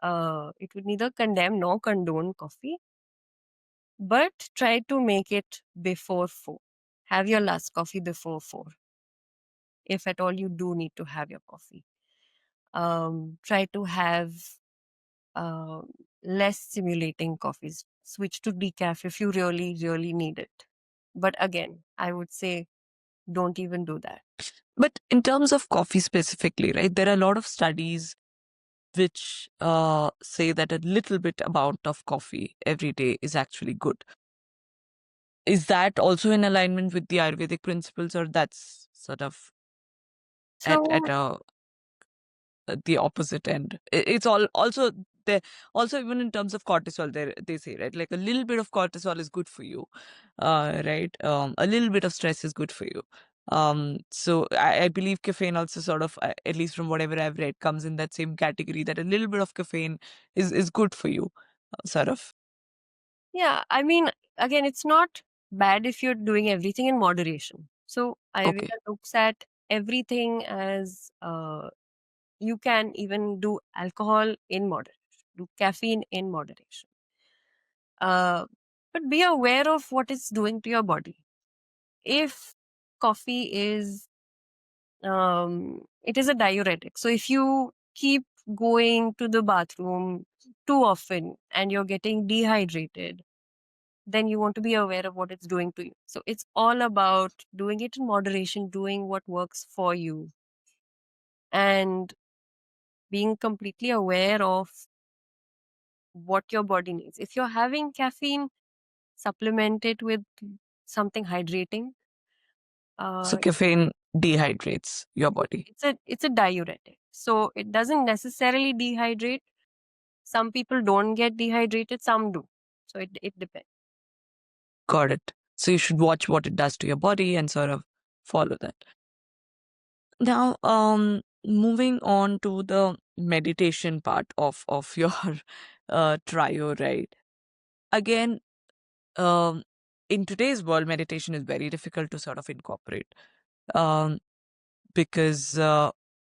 it would neither condemn nor condone coffee, but try to make it before 4. Have your last coffee before 4, if at all you do need to have your coffee. Try to have uh, less stimulating coffees. Switch to decaf if you really, really need it. But again, I would say don't even do that. But in terms of coffee specifically, right, there are a lot of studies which say that a little bit amount of coffee every day is actually good. Is that also in alignment with the Ayurvedic principles, or that's sort of at So, the opposite end? It's all also there. Also, even in terms of cortisol, they say, right, like a little bit of cortisol is good for you, right? A little bit of stress is good for you. So I believe caffeine also sort of, at least from whatever I've read, comes in that same category, that a little bit of caffeine is good for you, sort of. yeah, I mean, again, it's not bad if you're doing everything in moderation. So, Okay, Ayurveda looks at everything as you can even do alcohol in moderation, do caffeine in moderation. Uh, but be aware of what it's doing to your body. If coffee is, it is a diuretic. So if you keep going to the bathroom too often and you're getting dehydrated, then you want to be aware of what it's doing to you. So it's all about doing it in moderation, doing what works for you, and being completely aware of what your body needs. If you're having caffeine, supplement it with something hydrating. so Uh, caffeine dehydrates your body. it's a diuretic, so it doesn't necessarily dehydrate. Some people don't get dehydrated, some do. So it depends. Got it. So you should watch what it does to your body and sort of follow that. Now, moving on to the meditation part of your trio, right? Again, um, in today's world, meditation is very difficult to sort of incorporate, um, because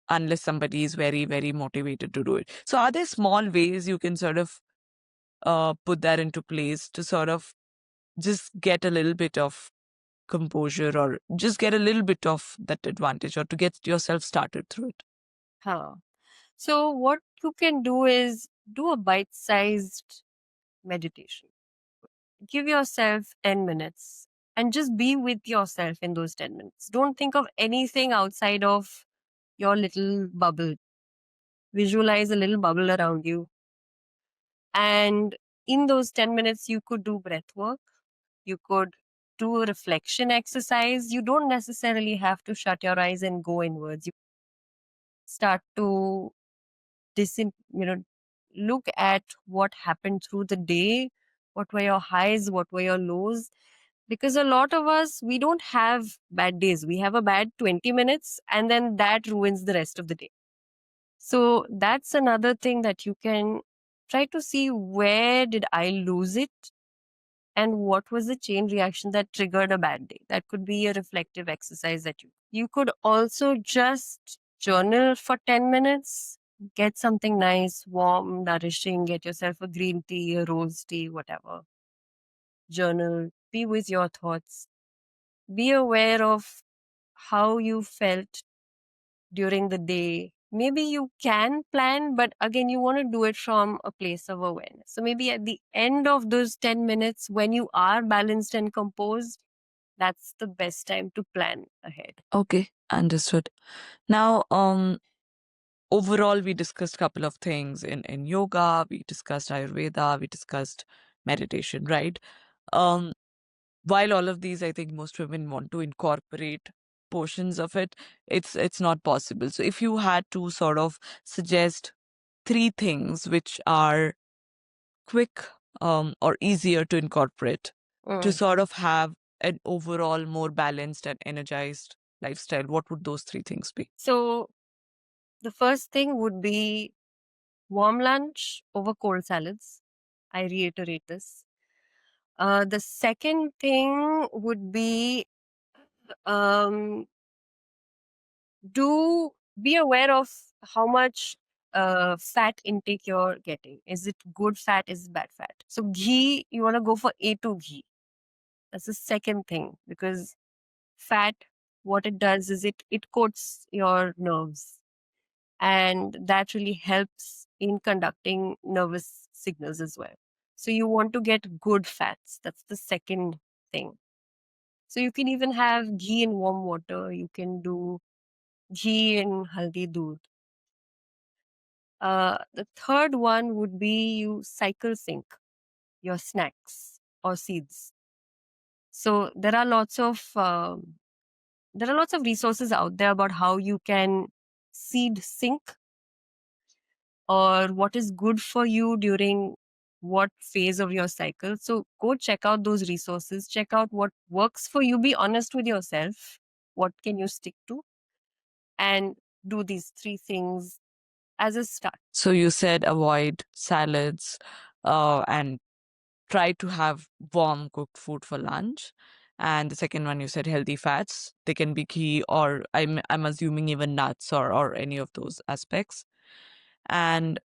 unless somebody is very, very motivated to do it. So, are there small ways you can sort of put that into place to sort of just get a little bit of composure, or just get a little bit of that advantage, or to get yourself started through it? Huh. So what you can do is do a bite-sized meditation. Give yourself 10 minutes and just be with yourself in those 10 minutes. Don't think of anything outside of your little bubble. Visualize a little bubble around you. And in those 10 minutes, you could do breath work. You could do a reflection exercise. You don't necessarily have to shut your eyes and go inwards. You start to look at what happened through the day. What were your highs? What were your lows? Because a lot of us, we don't have bad days. We have a bad 20 minutes and then that ruins the rest of the day. So that's another thing that you can try to see, where did I lose it and what was the chain reaction that triggered a bad day. That could be a reflective exercise that you could also just journal for 10 minutes. Get something nice, warm, nourishing. Get yourself a green tea, a rose tea, whatever. Journal. be with your thoughts. Be aware of how you felt during the day. Maybe you can plan, but again, you want to do it from a place of awareness. So maybe at the end of those 10 minutes, when you are balanced and composed, that's the best time to plan ahead. Okay, understood. Now, overall, we discussed a couple of things in yoga, we discussed Ayurveda, we discussed meditation, right? Um, while all of these, I think most women want to incorporate portions of it, it's not possible. So if you had to sort of suggest three things which are quick or easier to incorporate to Mm. sort of have an overall more balanced and energized lifestyle, what would those three things be? So the first thing would be warm lunch over cold salads. I reiterate this. The second thing would be um, do be aware of how much fat intake you're getting. Is it good fat? Is it bad fat? So ghee, you want to go for A2 ghee. That's the second thing, because fat, what it does is it coats your nerves, and that really helps in conducting nervous signals as well. So you want to get good fats. That's the second thing. So you can even have ghee in warm water. You can do ghee in haldi doodh. The third one would be you cycle sync your snacks or seeds. So there are lots of resources out there about how you can seed sync, or what is good for you during what phase of your cycle. So go check out those resources, check out what works for you, be honest with yourself. What can you stick to? And do these three things as a start. So you said avoid salads and try to have warm cooked food for lunch. And the second one, you said healthy fats. They can be ghee, or I'm assuming even nuts or any of those aspects. And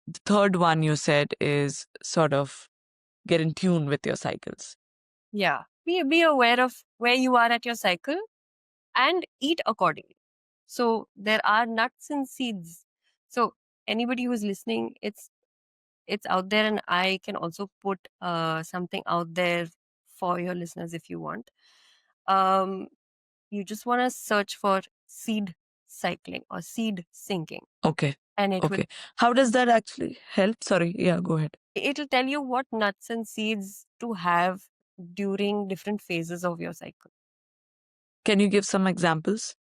the third one you said is sort of get in tune with your cycles. Yeah. Be aware of where you are at your cycle and eat accordingly. So there are nuts and seeds. So anybody who's listening, it's out there, and I can also put something out there for your listeners if you want. Um, you just want to search for seed cycling or seed syncing, Okay. and Okay. How does that actually help? Sorry. Yeah, go ahead. it'll tell you what nuts and seeds to have during different phases of your cycle. Can you give some examples?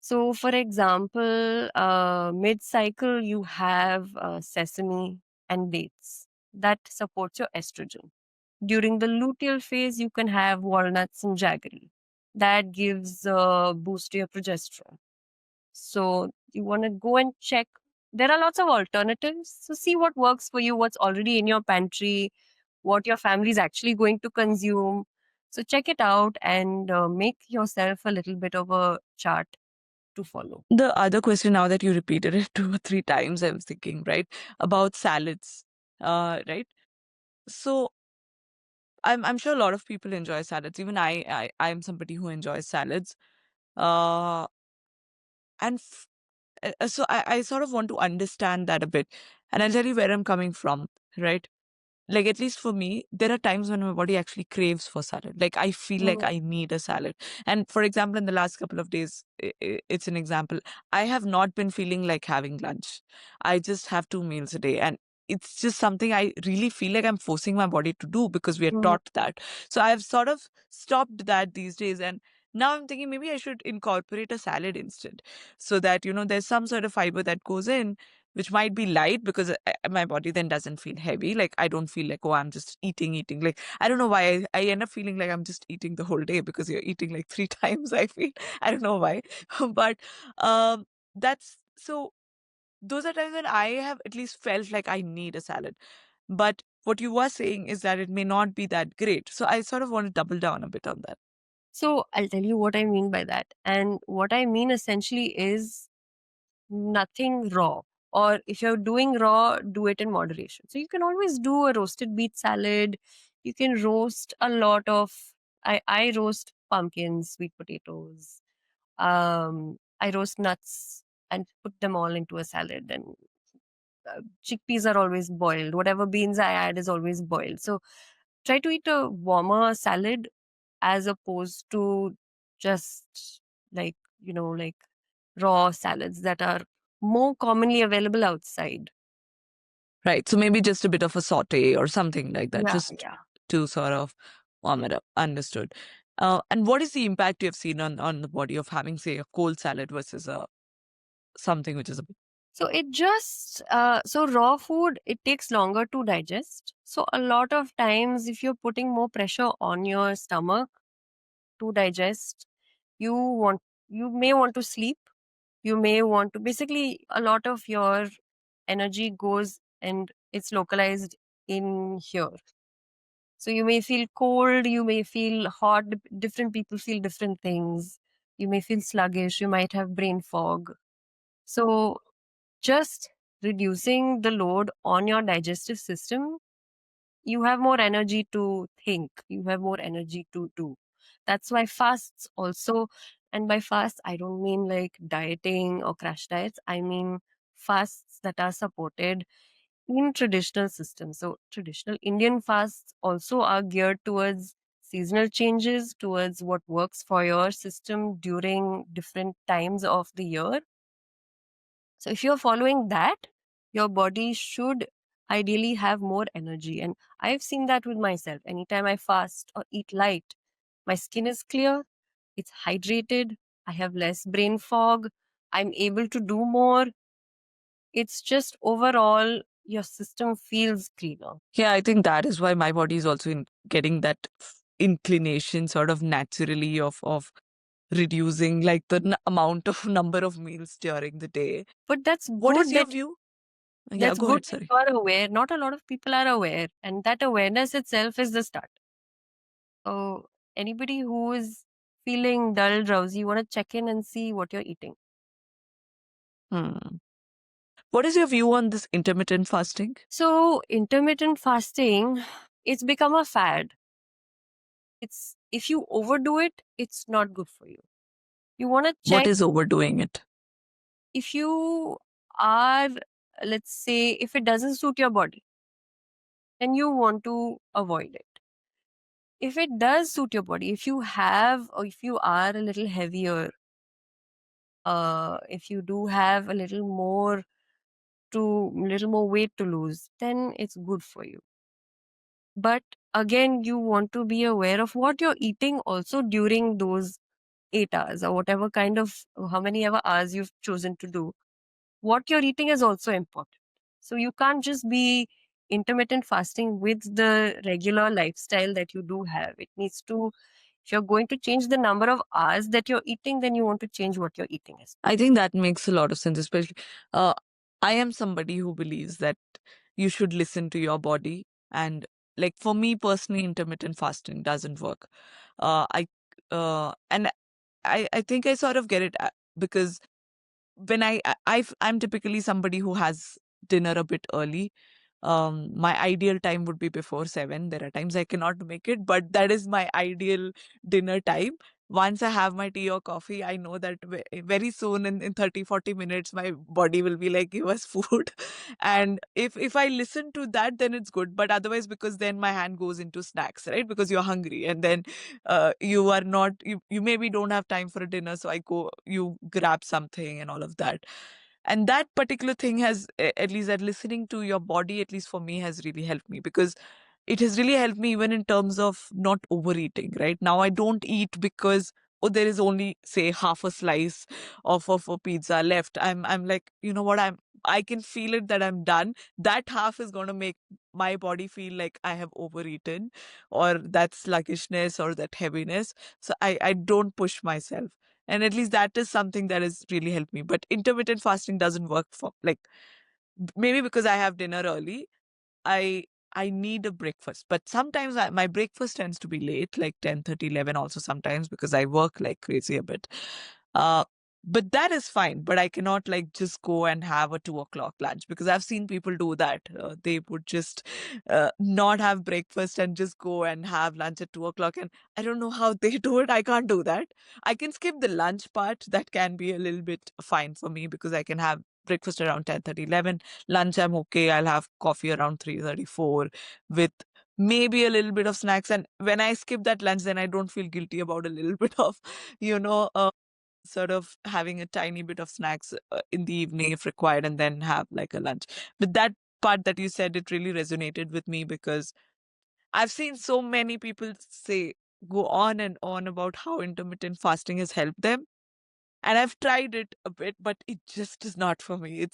So, for example, mid cycle, you have sesame and dates that supports your estrogen. During the luteal phase, you can have walnuts and jaggery that gives a boost to your progesterone. So, you want to go and check. There are lots of alternatives. So, see what works for you, what's already in your pantry, what your family is actually going to consume. So, check it out and make yourself a little bit of a chart to follow. The other question, now that you repeated it 2 or 3 times, I was thinking, right, about salads, right? So I'm sure a lot of people enjoy salads. Even I'm somebody who enjoys salads. Uh, and so I sort of want to understand that a bit, and I'll tell you where I'm coming from, right? Like, at least for me, there are times when my body actually craves for salad. Like, I feel like I need a salad. And for example, in the last couple of days, it's an example. I have not been feeling like having lunch. I just have 2 meals a day. And it's just something I really feel like I'm forcing my body to do because we are Mhm. taught that. So I've sort of stopped that these days. And now I'm thinking maybe I should incorporate a salad instead, so that, there's some sort of fiber that goes in, which might be light, because my body then doesn't feel heavy. Like, I don't feel like, oh, I'm just eating. Like, I don't know why I end up feeling like I'm just eating the whole day, because you're eating like 3 times, I feel. I don't know why. But that's so those are times when I have at least felt like I need a salad. But what you were saying is that it may not be that great. So I sort of want to double down a bit on that. So I'll tell you what I mean by that. And what I mean essentially is nothing raw. Or if you're doing raw, do it in moderation. So you can always do a roasted beet salad. You can roast a lot of, I roast pumpkins, sweet potatoes. I roast nuts and put them all into a salad. And chickpeas are always boiled. Whatever beans I add is always boiled. So try to eat a warmer salad as opposed to just like, like raw salads that are more commonly available outside. Right. So maybe just a bit of a saute or something like that, Yeah, just yeah. to sort of warm it up. Understood. And what is the impact you have seen on the body of having, say, a cold salad versus a something which is a So it just so raw food, it takes longer to digest. So a lot of times if you're putting more pressure on your stomach to digest, you want you may want to sleep. You may want to, basically a lot of your energy goes and it's localized in here. So you may feel cold, you may feel hot, different people feel different things. You may feel sluggish, you might have brain fog. So just reducing the load on your digestive system, you have more energy to think, you have more energy to do. That's why fasts also, and by fast, I don't mean like dieting or crash diets, I mean fasts that are supported in traditional systems. So, traditional Indian fasts also are geared towards seasonal changes, towards what works for your system during different times of the year. So if you're following that, your body should ideally have more energy. And I've seen that with myself. Anytime I fast or eat light, my skin is clear, it's hydrated, I have less brain fog, I'm able to do more. It's just overall, your system feels cleaner. Yeah, I think that is why my body is also getting that inclination sort of naturally of reducing like the amount of number of meals during the day. But that's What is good your that view? Yeah, go ahead. Sorry. you are aware. Not a lot of people are aware, and that awareness itself is the start. So anybody who is feeling dull, drowsy, you want to check in and see what you're eating. Hmm. What is your view on this intermittent fasting? So intermittent fasting, it's become a fad. It's, if you overdo it, it's not good for you. You want to What check is overdoing it? if you are, let's say, if it doesn't suit your body, then you want to avoid it. If it does suit your body, if you have, or if you are a little heavier, if you do have a little more weight to lose, then it's good for you. But again, you want to be aware of what you're eating also during those 8 hours, or whatever kind of, how many ever hours you've chosen to do. What you're eating is also important. So you can't just be intermittent fasting with the regular lifestyle that you do have. It needs to, if you're going to change the number of hours that you're eating, then you want to change what you're eating as well. I think that makes a lot of sense, especially uh, I am somebody who believes that you should listen to your body. And like for me personally, intermittent fasting doesn't work. And I think I sort of get it because when I'm typically somebody who has dinner a bit early. My ideal time would be before 7. There are times I cannot make it, but that is my ideal dinner time. Once I have my tea or coffee, I know that very soon in 30-40 minutes, my body will be like, give us food. And if I listen to that, then it's good. But otherwise, because then my hand goes into snacks, right? Because you're hungry. And then you are not, you maybe don't have time for a dinner. So you grab something and all of that. And that particular thing has, at least that listening to your body, at least for me, has really helped me because it has really helped me even in terms of not overeating, right? Now I don't eat because, oh, there is only, say, half a slice of a pizza left. I'm like, you know what, I can feel it that I'm done. That half is going to make my body feel like I have overeaten, or that sluggishness or that heaviness. So I don't push myself. And at least that is something that has really helped me. But intermittent fasting doesn't work for, like, maybe because I have dinner early, I I need a breakfast. But sometimes my breakfast tends to be late, like 10:30, 11 also sometimes, because I work like crazy a bit. Uh, But that is fine. But I cannot like just go and have a 2 o'clock lunch, because I've seen people do that. They would just not have breakfast and just go and have lunch at 2 o'clock. And I don't know how they do it. I can't do that. I can skip the lunch part. That can be a little bit fine for me, because I can have breakfast around 10:30, 11. Lunch, I'm okay. I'll have coffee around 3:34 with maybe a little bit of snacks. And when I skip that lunch, then I don't feel guilty about a little bit of, you know, sort of having a tiny bit of snacks in the evening if required, and then have like a lunch. But that part that you said, it really resonated with me, because I've seen so many people say, go on and on about how intermittent fasting has helped them. And I've tried it a bit, but it just is not for me.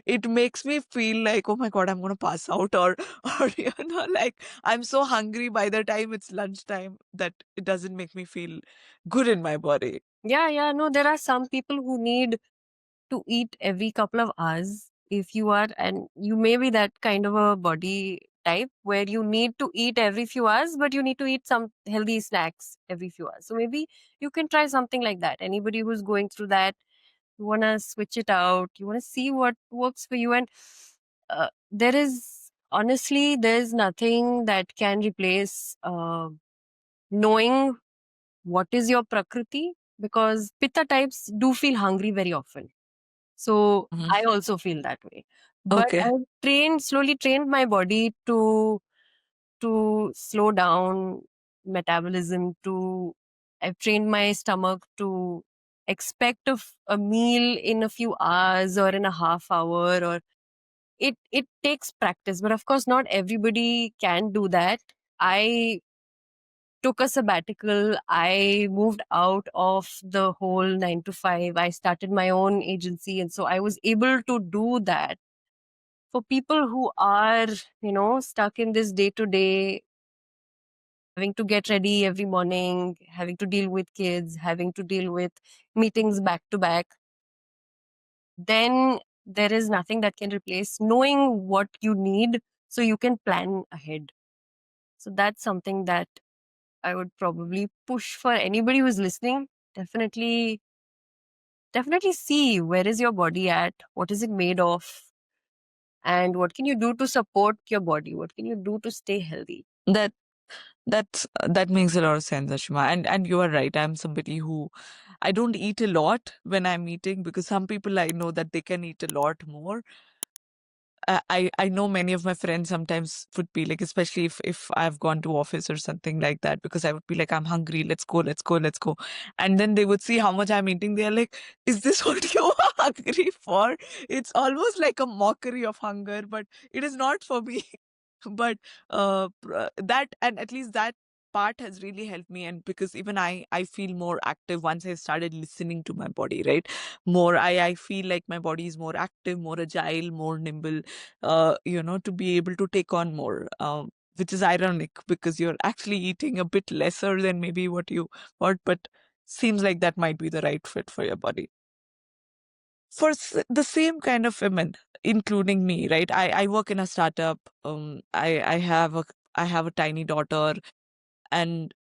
It makes me feel like, oh my God, I'm gonna pass out, or or like I'm so hungry by the time it's lunchtime that it doesn't make me feel good in my body. Yeah, no, there are some people who need to eat every couple of hours. If you are, and you may be that kind of a body type where you need to eat every few hours, but you need to eat some healthy snacks every few hours. So maybe you can try something like that. Anybody who's going through that, you want to switch it out, you want to see what works for you. And there is, honestly, there's nothing that can replace knowing what is your prakriti, because pitta types do feel hungry very often. So Mhm. I also feel that way. But Okay. I've slowly trained my body to slow down metabolism, to I've trained my stomach to expect a meal in a few hours or in a half hour, or it takes practice. But of course not everybody can do that. I took a sabbatical. I moved out of the whole 9 to 5. I started my own agency. And so I was able to do that. For people who are, stuck in this day to day, having to get ready every morning, having to deal with kids, having to deal with meetings back to back, then there is nothing that can replace knowing what you need so you can plan ahead. So that's something that I would probably push for anybody who's listening. Definitely, definitely see where is your body at, what is it made of, and what can you do to support your body? What can you do to stay healthy? That that makes a lot of sense, Ashima. And you are right. I'm somebody who I don't eat a lot when I'm eating, because some people I know that they can eat a lot more. I know many of my friends sometimes would be like, especially if I've gone to office or something like that, because I would be like, I'm hungry, let's go, let's go, let's go. And then they would see how much I'm eating. They're like, is this what you are hungry for? It's almost like a mockery of hunger, but it is not for me. But that, and at least that part has really helped me. And because even I feel more active once I started listening to my body, right? More, I feel like my body is more active, more agile, more nimble, to be able to take on more, which is ironic, because you're actually eating a bit lesser than maybe what you want, but seems like that might be the right fit for your body. For the same kind of women, including me, right? I work in a startup. I have a tiny daughter, and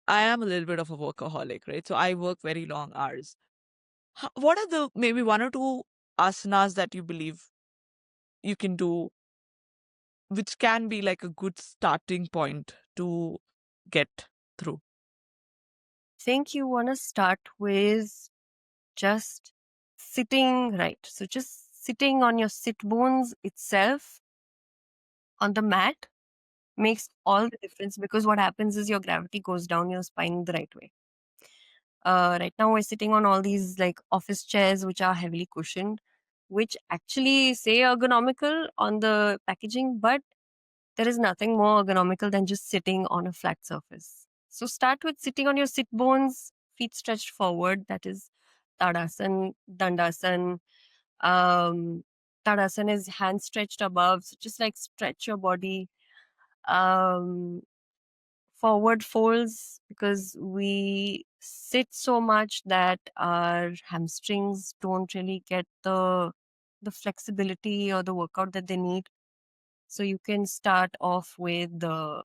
I am a little bit of a workaholic, right? So I work very long hours. What are the maybe one or two asanas that you believe you can do, which can be like a good starting point to get through? Think you want to start with just sitting right. So just sitting on your sit bones itself on the mat makes all the difference, because what happens is your gravity goes down your spine the right way. Right now we're sitting on all these like office chairs which are heavily cushioned, which actually say ergonomical on the packaging, but there is nothing more ergonomical than just sitting on a flat surface. So start with sitting on your sit bones, feet stretched forward. That is Tadasan, Dandasan. Um, Tadasan is hands stretched above. So just like stretch your body. Um, Forward folds, because we sit so much that our hamstrings don't really get the flexibility or the workout that they need. So you can start off with the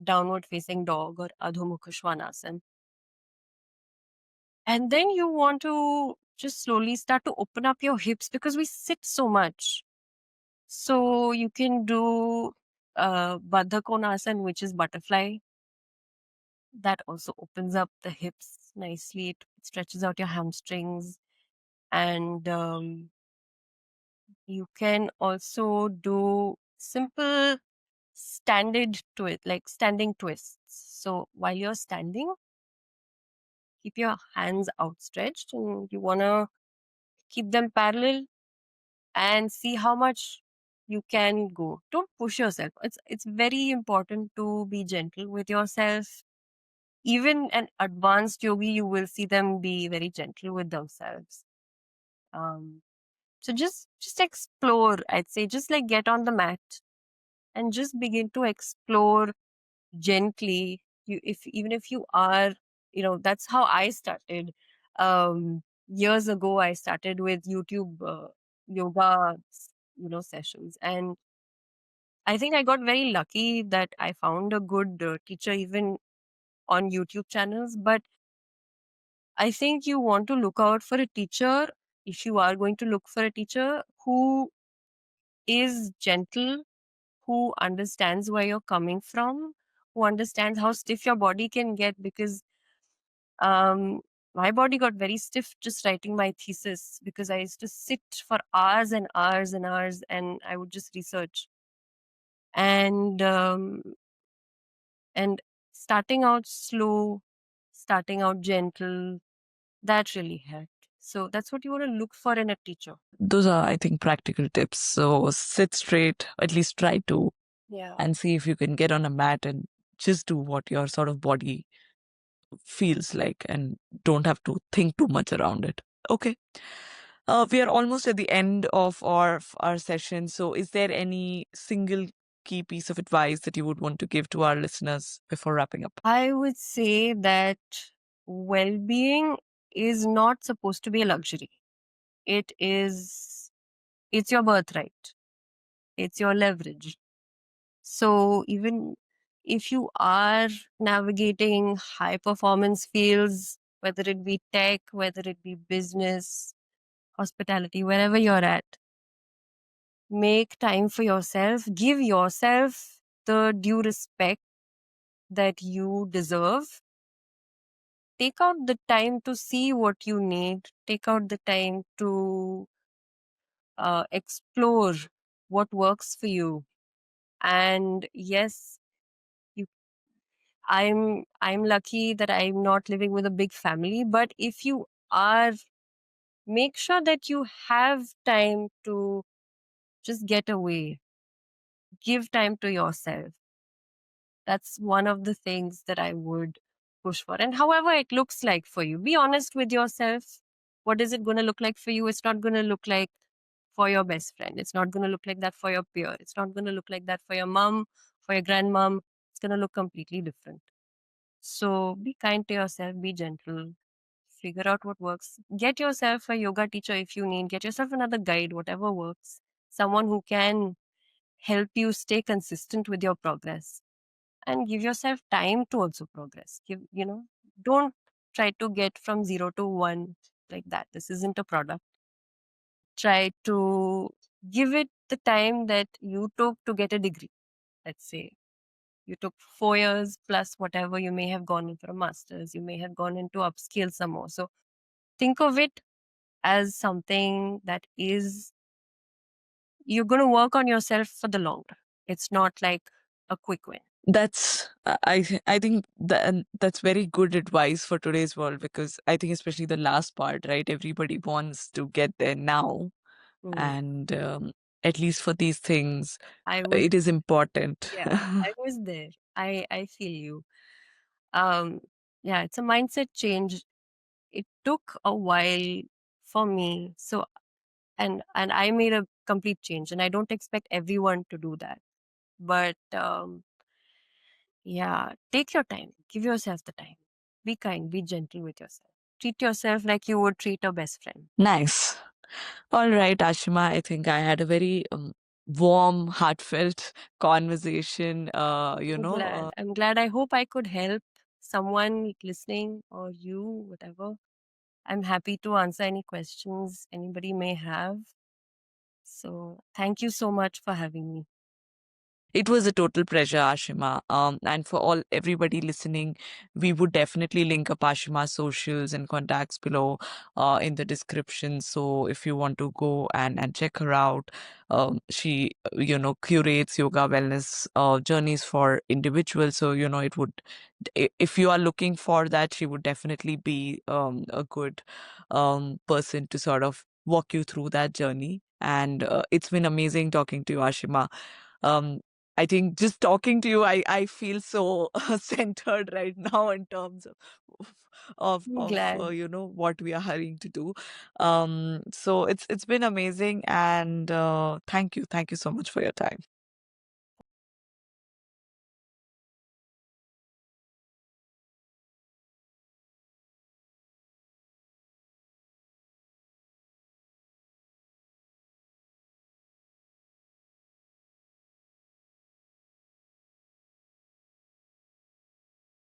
downward facing dog or Adho Mukha Svanasana. And then you want to just slowly start to open up your hips because we sit so much. So you can do Baddha Konasana, which is butterfly. That also opens up the hips nicely. It stretches out your hamstrings. And you can also do simple standing twists. So while you're standing, keep your hands outstretched and you want to keep them parallel and see how much you can go. Don't push yourself. It's very important to be gentle with yourself. Even an advanced yogi, you will see them be very gentle with themselves. Um, so just explore. I'd say just like get on the mat and just begin to explore gently. You if even if you are, that's how I started. Years ago, I started with YouTube yoga, sessions, and I think I got very lucky that I found a good teacher even on YouTube channels. But I think you want to look out for a teacher, if you are going to look for a teacher, who is gentle, who understands where you're coming from, who understands how stiff your body can get. Because um, my body got very stiff just writing my thesis because I used to sit for hours and hours and hours and I would just research. And starting out slow, starting out gentle, that really helped. So that's what you want to look for in a teacher. Those are, I think, practical tips. So sit straight, at least try to, Yeah. and see if you can get on a mat and just do what your sort of body feels like and don't have to think too much around it. Okay. We are almost at the end of our session. So is there any single key piece of advice that you would want to give to our listeners before wrapping up? I would say that well being is not supposed to be a luxury. It's your birthright, it's your leverage. So even if you are navigating high performance fields, whether it be tech, whether it be business, hospitality, wherever you're at, make time for yourself, give yourself the due respect that you deserve. Take out the time to see what you need, take out the time to explore what works for you. And yes, you I'm lucky that I'm not living with a big family, but if you are, make sure that you have time to just get away, give time to yourself. That's one of the things that I would push for. And however it looks like for you, be honest with yourself. What is it going to look like for you? It's not going to look like for your best friend. It's not going to look like that for your peer. It's not going to look like that for your mom, for your grandmom. It's going to look completely different. So be kind to yourself, be gentle, figure out what works. Get yourself a yoga teacher if you need, get yourself another guide, whatever works. Someone who can help you stay consistent with your progress, and give yourself time to also progress. Don't try to get from 0 to 1 like that. This isn't a product. Try to give it the time that you took to get a degree. Let's say you took 4 years plus whatever, you may have gone in for a master's, you may have gone into upskill some more. So think of it as something that is, you're going to work on yourself for the long run. It's not like a quick win. That's I think that's very good advice for today's world, because I think especially the last part, right? Everybody wants to get there now, Mm. and at least for these things, I was, it is important. yeah, I was there. I feel you. Um, yeah, it's a mindset change. It took a while for me. So, and I made a complete change, and I don't expect everyone to do that. But yeah, take your time. Give yourself the time. Be kind. Be gentle with yourself. Treat yourself like you would treat a best friend. Nice. All right, Ashima, I think I had a very warm, heartfelt conversation. I'm glad. I hope I could help someone listening or you, whatever. I'm happy to answer any questions anybody may have. So thank you so much for having me. It was a total pleasure, Ashima. And for all everybody listening, we would definitely link up Ashima's socials and contacts below in the description. So if you want to go and check her out, she curates yoga wellness journeys for individuals. So it would, if you are looking for that, she would definitely be a good person to sort of walk you through that journey. And it's been amazing talking to you, Ashima. Um, I think just talking to you, I feel so centered right now in terms I'm of glad. what we are hurrying to do. So it's been amazing, and thank you so much for your time.